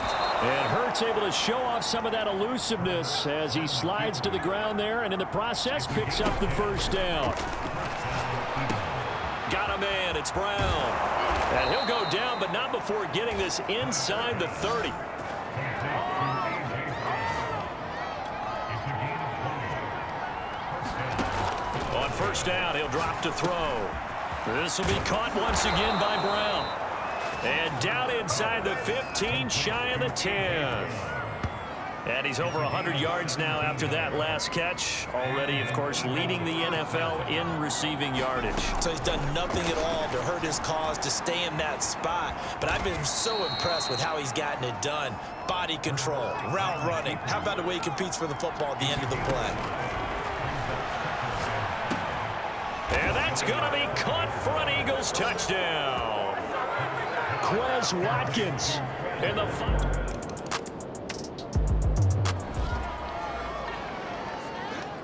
And Hurts able to show off some of that elusiveness as he slides to the ground there, and in the process picks up the 1st down. Got a man, it's Brown. And he'll go down, but not before getting this inside the 30. On 1st down, he'll drop to throw. This will be caught once again by Brown. And down inside the 15, shy of the 10. And he's over 100 yards now after that last catch. Already, of course, leading the NFL in receiving yardage. So he's done nothing at all to hurt his cause, to stay in that spot. But I've been so impressed with how he's gotten it done. Body control, route running. How about the way he competes for the football at the end of the play? And that's going to be caught for an Eagles touchdown. Watkins in the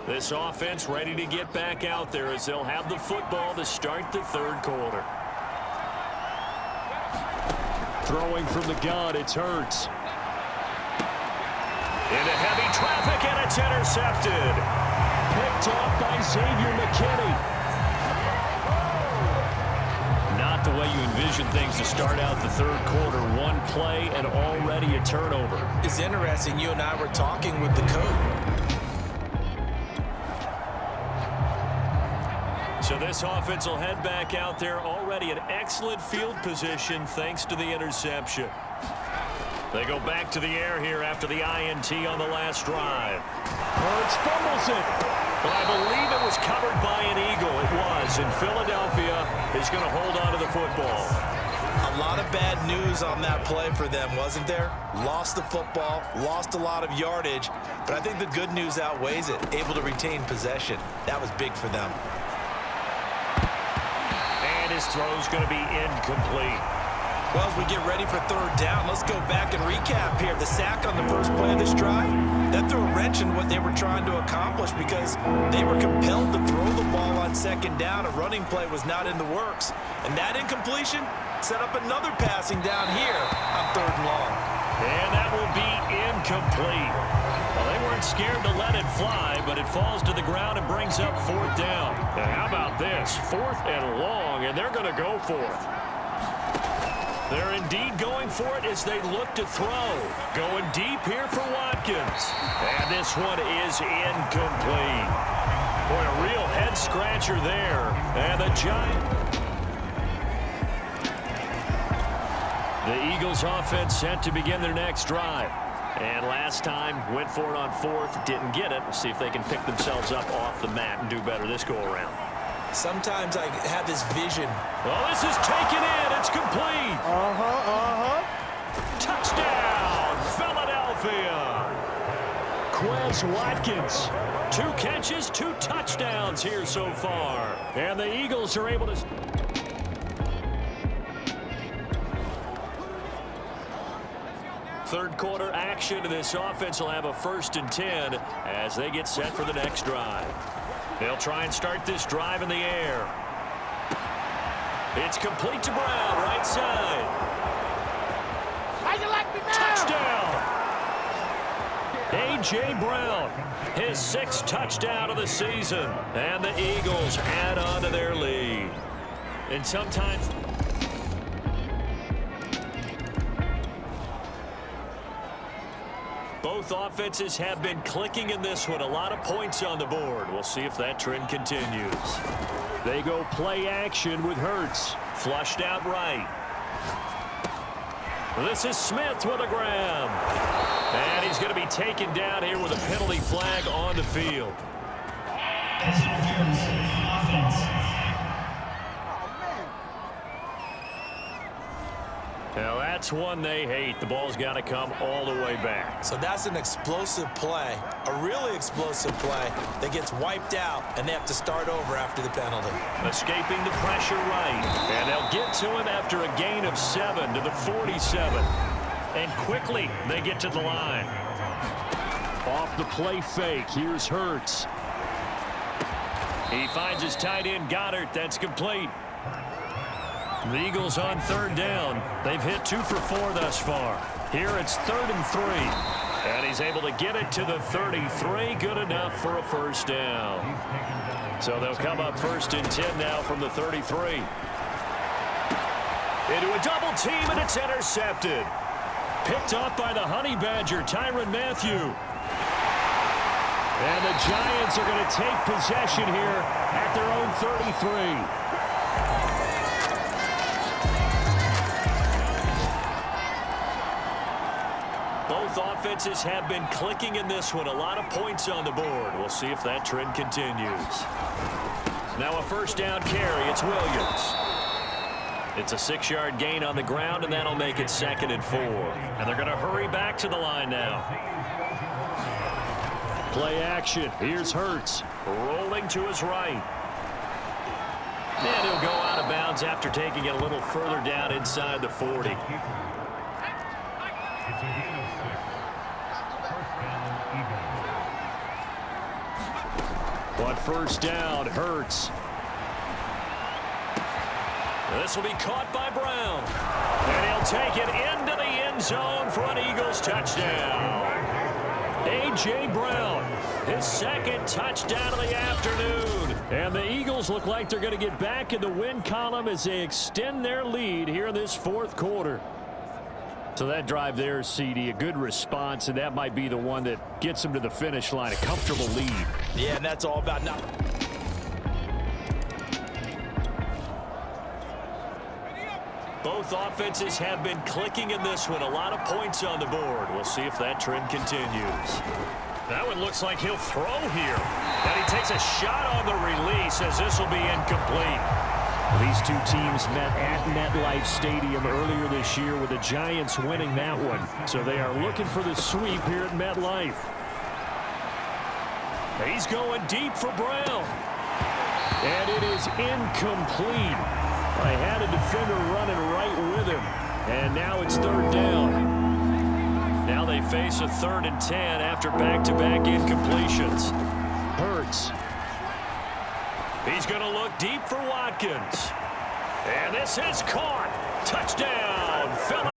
This offense ready to get back out there as they'll have the football to start the third quarter. Throwing from the gun, it's Hurts. Into heavy traffic, and it's intercepted. Picked off by Xavier McKinney. Not the way you envision things to start out the third quarter. One play and already a turnover. It's interesting. You and I were talking with the coach. So this offense will head back out there, already an excellent field position thanks to the interception. They go back to the air here after the INT on the last drive. Hurts fumbles it. But I believe it was covered by an Eagle. It was, and Philadelphia is going to hold on to the football. A lot of bad news on that play for them, wasn't there? Lost the football, lost a lot of yardage, but I think the good news outweighs it. Able to retain possession. That was big for them. And his throw's going to be incomplete. Well, as we get ready for third down, let's go back and recap here. The sack on the first play of this drive, that threw a wrench in what they were trying to accomplish because they were compelled to throw the ball on second down. A running play was not in the works. And that incompletion set up another passing down here on third and long. And that will be incomplete. Well, they weren't scared to let it fly, but it falls to the ground and brings up fourth down. And how about this? 4th and long, and they're going to go for it. They're indeed going for it as they look to throw. Going deep here for Watkins. And this one is incomplete. Boy, a real head-scratcher there. And the The Eagles offense set to begin their next drive. And last time, went for it on 4th, didn't get it. We'll see if they can pick themselves up off the mat and do better this go-around. Sometimes I have this vision. Well, this is taken in. It's complete. Touchdown, Philadelphia. Watkins. 2 catches, 2 touchdowns here so far. And the Eagles are able to... Third quarter action. This offense will have a 1st and 10 as they get set for the next drive. They'll try and start this drive in the air. It's complete to Brown, right side. How you like me now? Touchdown! A.J. Brown, his 6th touchdown of the season. And the Eagles add on to their lead. And sometimes... Both offenses have been clicking in this one. A lot of points on the board. We'll see if that trend continues. They go play action with Hurts. Flushed out right. This is Smith with a grab. And he's going to be taken down here with a penalty flag on the field. That's interference on offense. Now that's one they hate. The ball's got to come all the way back. So that's an explosive play, a really explosive play that gets wiped out, and they have to start over after the penalty. Escaping the pressure right. And they'll get to him after a gain of 7 to the 47. And quickly they get to the line. Off the play fake, here's Hurts. He finds his tight end Goddard. That's complete. The Eagles on 3rd down. They've hit 2 for 4 thus far. Here it's 3rd and 3. And he's able to get it to the 33. Good enough for a 1st down. So they'll come up 1st and 10 now from the 33. Into a double team, and it's intercepted. Picked off by the Honey Badger, Tyrann Mathieu. And the Giants are going to take possession here at their own 33. Both offenses have been clicking in this one. A lot of points on the board. We'll see if that trend continues. Now a 1st down carry. It's Williams. It's a 6-yard gain on the ground, and that'll make it 2nd and 4. And they're going to hurry back to the line now. Play action. Here's Hurts. Rolling to his right. And he'll go out of bounds after taking it a little further down inside the 40. But first down, Hurts. This will be caught by Brown. And he'll take it into the end zone for an Eagles touchdown. A.J. Brown, his second touchdown of the afternoon. And the Eagles look like they're going to get back in the win column as they extend their lead here in this fourth quarter. So that drive there, CD, a good response, and that might be the one that gets them to the finish line, a comfortable lead. Yeah, and that's all about not... Both offenses have been clicking in this one. A lot of points on the board. We'll see if that trend continues. That one looks like he'll throw here. And he takes a shot on the release as this will be incomplete. These two teams met at MetLife Stadium earlier this year with the Giants winning that one. So they are looking for the sweep here at MetLife. He's going deep for Brown. And it is incomplete. I had a defender running right with him. And now it's third down. Now they face a 3rd and 10 after back-to-back incompletions. Hurts. He's going to look deep for Watkins. And this is caught. Touchdown.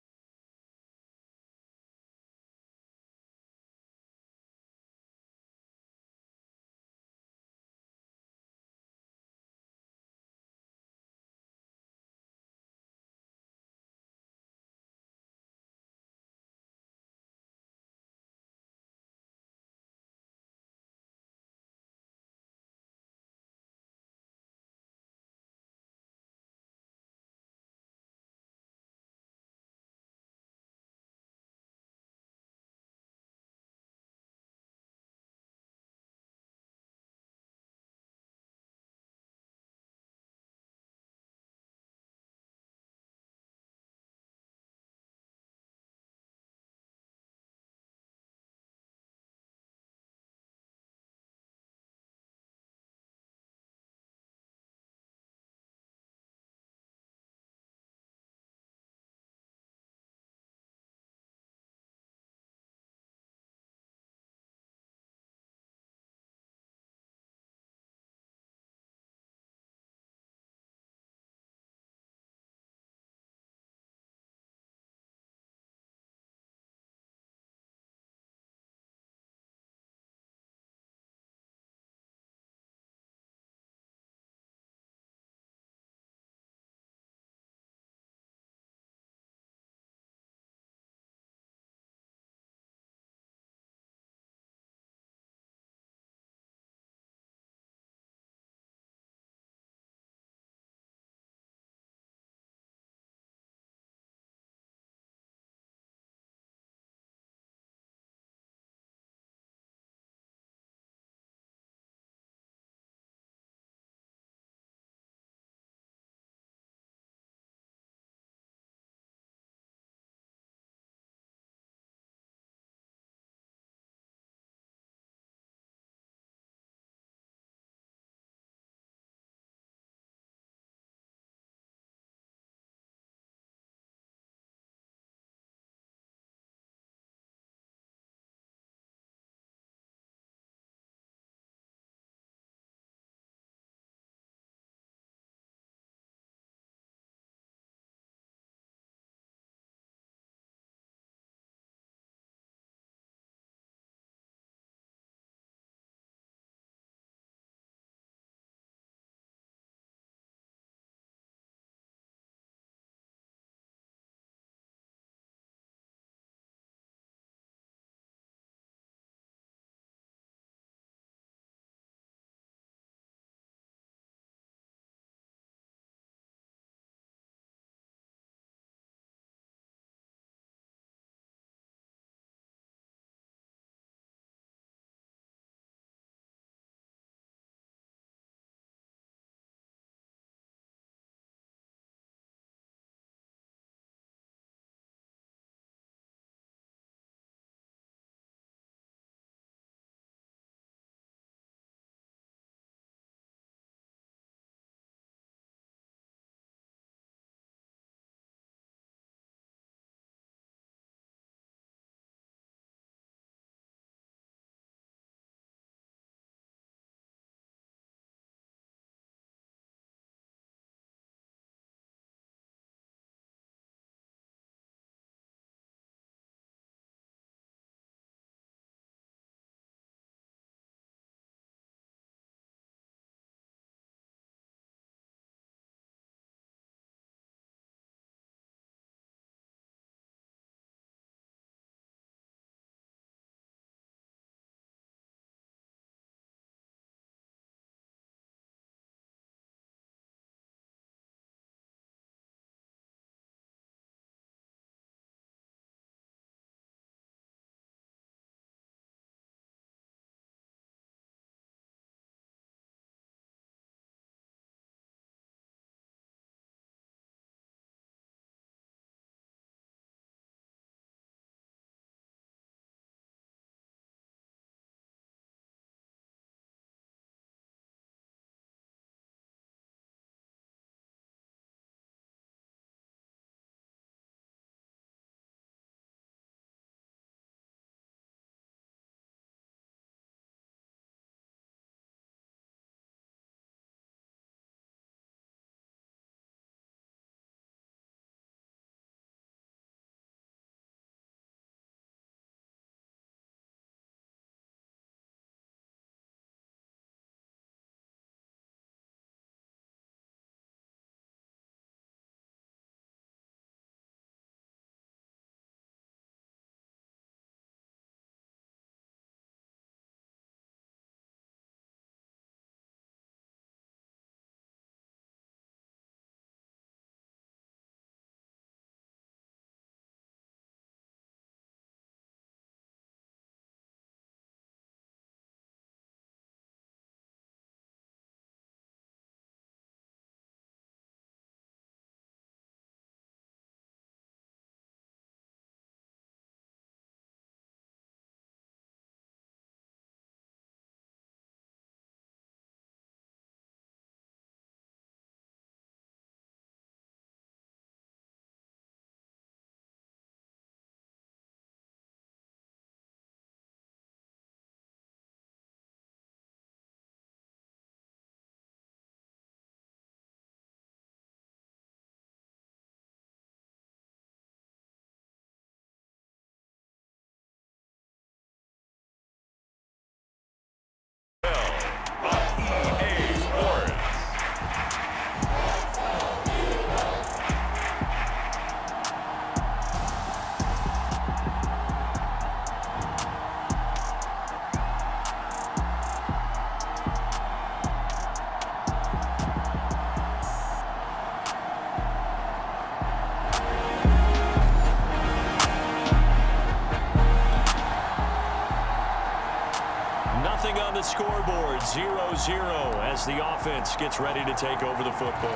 Nothing on the scoreboard, 0-0 as the offense gets ready to take over the football.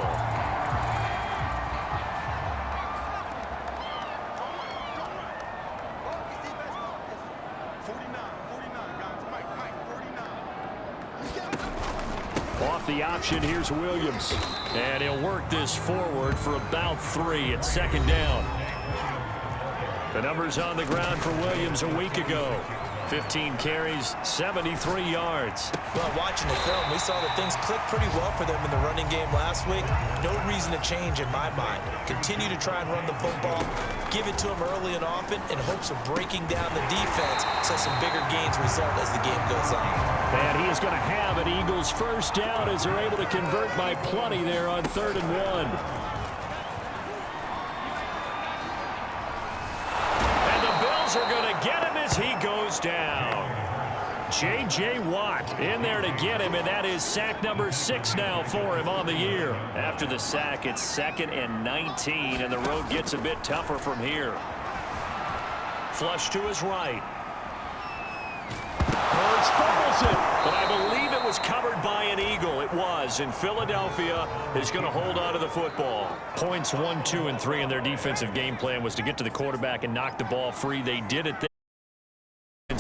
Off the option, here's Williams. And he'll work this forward for about 3 at second down. The numbers on the ground for Williams a week ago. 15 carries, 73 yards. Well, watching the film, we saw that things clicked pretty well for them in the running game last week. No reason to change in my mind. Continue to try and run the football, give it to them early and often in hopes of breaking down the defense so some bigger gains result as the game goes on. And he is going to have an Eagles first down as they're able to convert by plenty there on 3rd and 1. Are going to get him as he goes down. J.J. Watt in there to get him, and that is sack number 6 now for him on the year. After the sack, it's 2nd and 19, and the road gets a bit tougher from here. Flush to his right. Hurts fumbles it, but I believe it was covered by an Eagle. It was, and Philadelphia is going to hold on to the football. Points 1, 2, and 3 in their defensive game plan was to get to the quarterback and knock the ball free. They did it.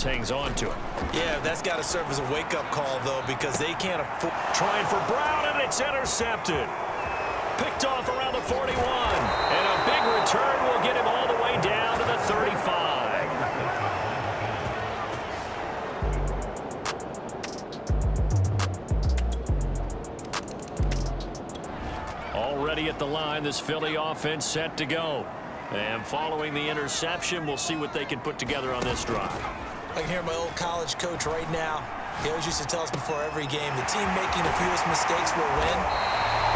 Hangs on to it. Yeah, that's got to serve as a wake-up call, though, because they can't afford. Trying for Brown, and it's intercepted. Picked off around the 41. And a big return will get him all the way down to the 35. Already at the line, this Philly offense set to go. And following the interception, we'll see what they can put together on this drive. I can hear my old college coach right now. He always used to tell us before every game, the team making the fewest mistakes will win.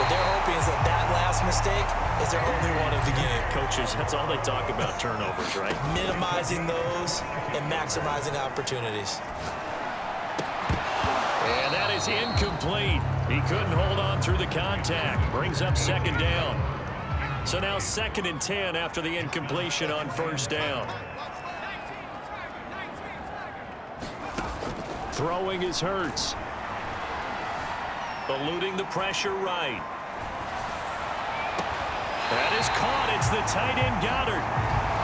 What they're hoping is that that last mistake is their only one of the game. Coaches, that's all they talk about, turnovers, right? Minimizing those and maximizing opportunities. And that is incomplete. He couldn't hold on through the contact. Brings up 2nd down. So now 2nd and 10 after the incompletion on 1st down. Throwing is Hurts. Eluding the pressure right. That is caught. It's the tight end Goddard.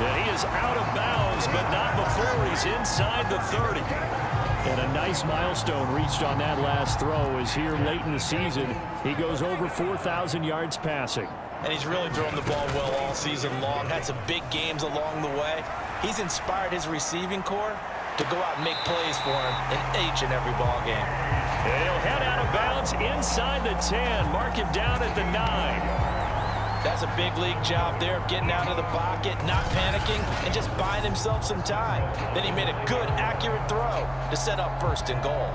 And he is out of bounds, but not before he's inside the 30. And a nice milestone reached on that last throw is here late in the season. He goes over 4,000 yards passing. And he's really thrown the ball well all season long. Had some big games along the way. He's inspired his receiving corps to go out and make plays for him in each and every ball game. And he'll head out of bounds inside the 10. Mark him down at the 9. That's a big league job there of getting out of the pocket, not panicking, and just buying himself some time. Then he made a good, accurate throw to set up 1st and goal.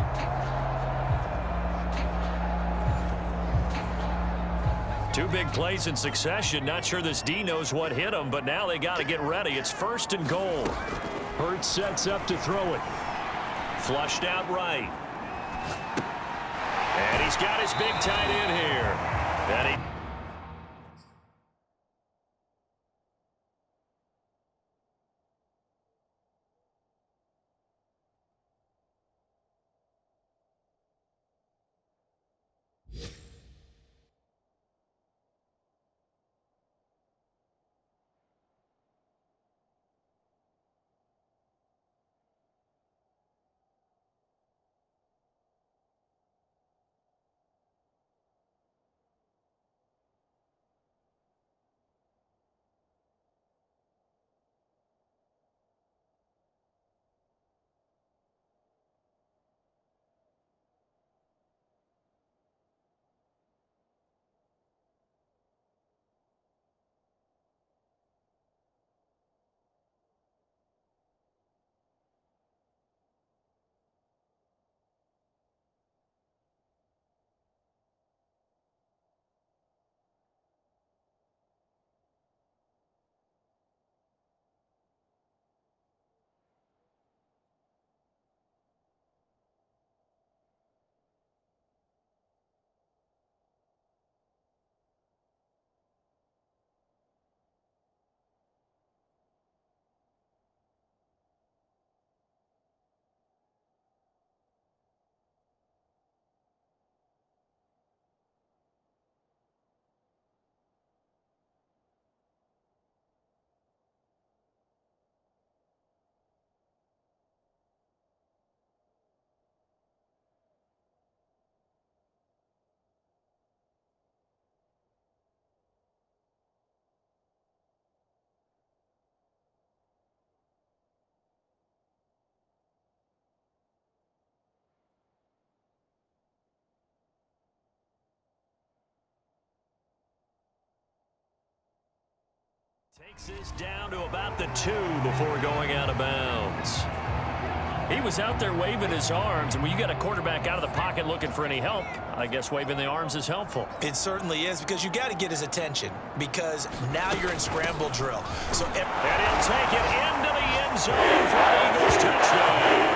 Two big plays in succession. Not sure this D knows what hit him, but now they got to get ready. It's 1st and goal. Hurts sets up to throw it. Flushed out right. And he's got his big tight end here. And he Takes this down to about the 2 before going out of bounds. He was out there waving his arms, and when you got a quarterback out of the pocket looking for any help, I guess waving the arms is helpful. It certainly is, because you got to get his attention, because now you're in scramble drill. So and he'll take it into the end zone for an Eagles touchdown.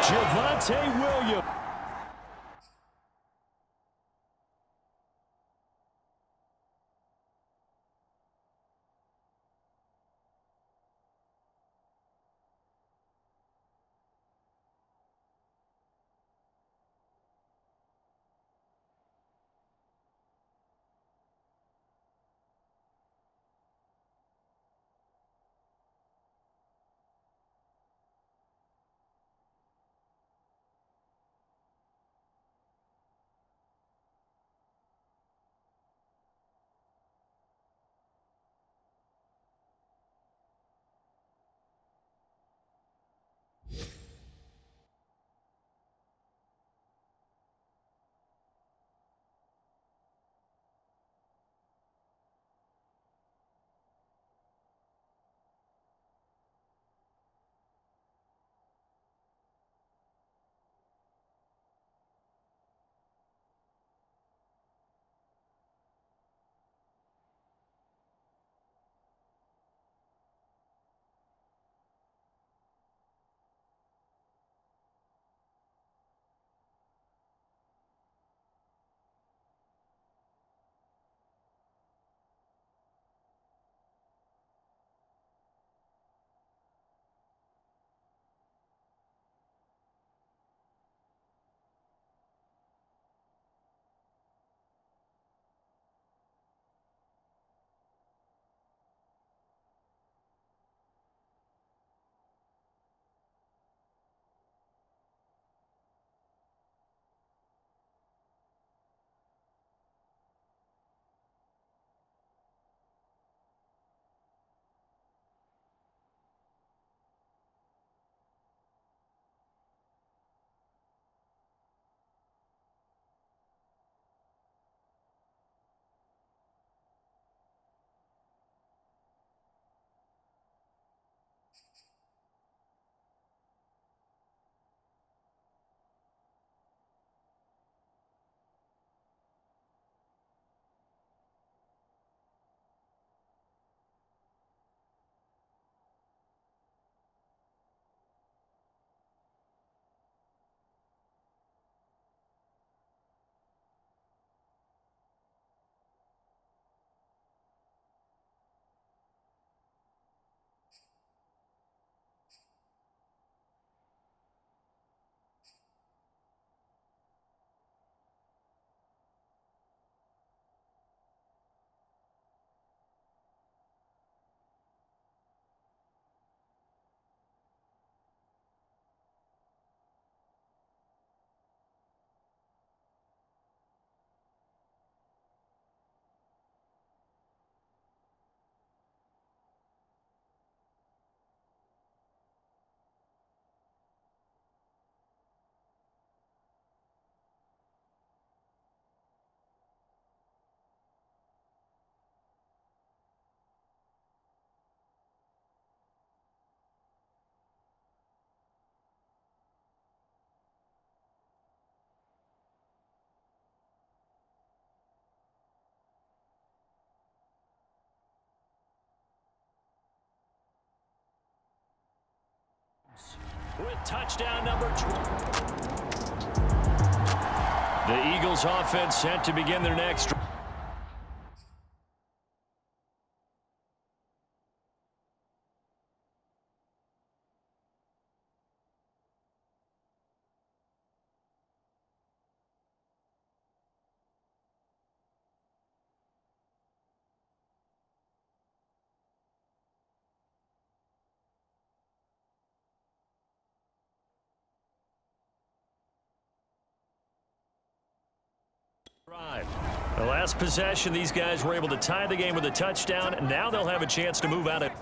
Javonte Williams. With touchdown number 12. The Eagles offense set to begin their next. The last possession, these guys were able to tie the game with a touchdown. Now they'll have a chance to move out of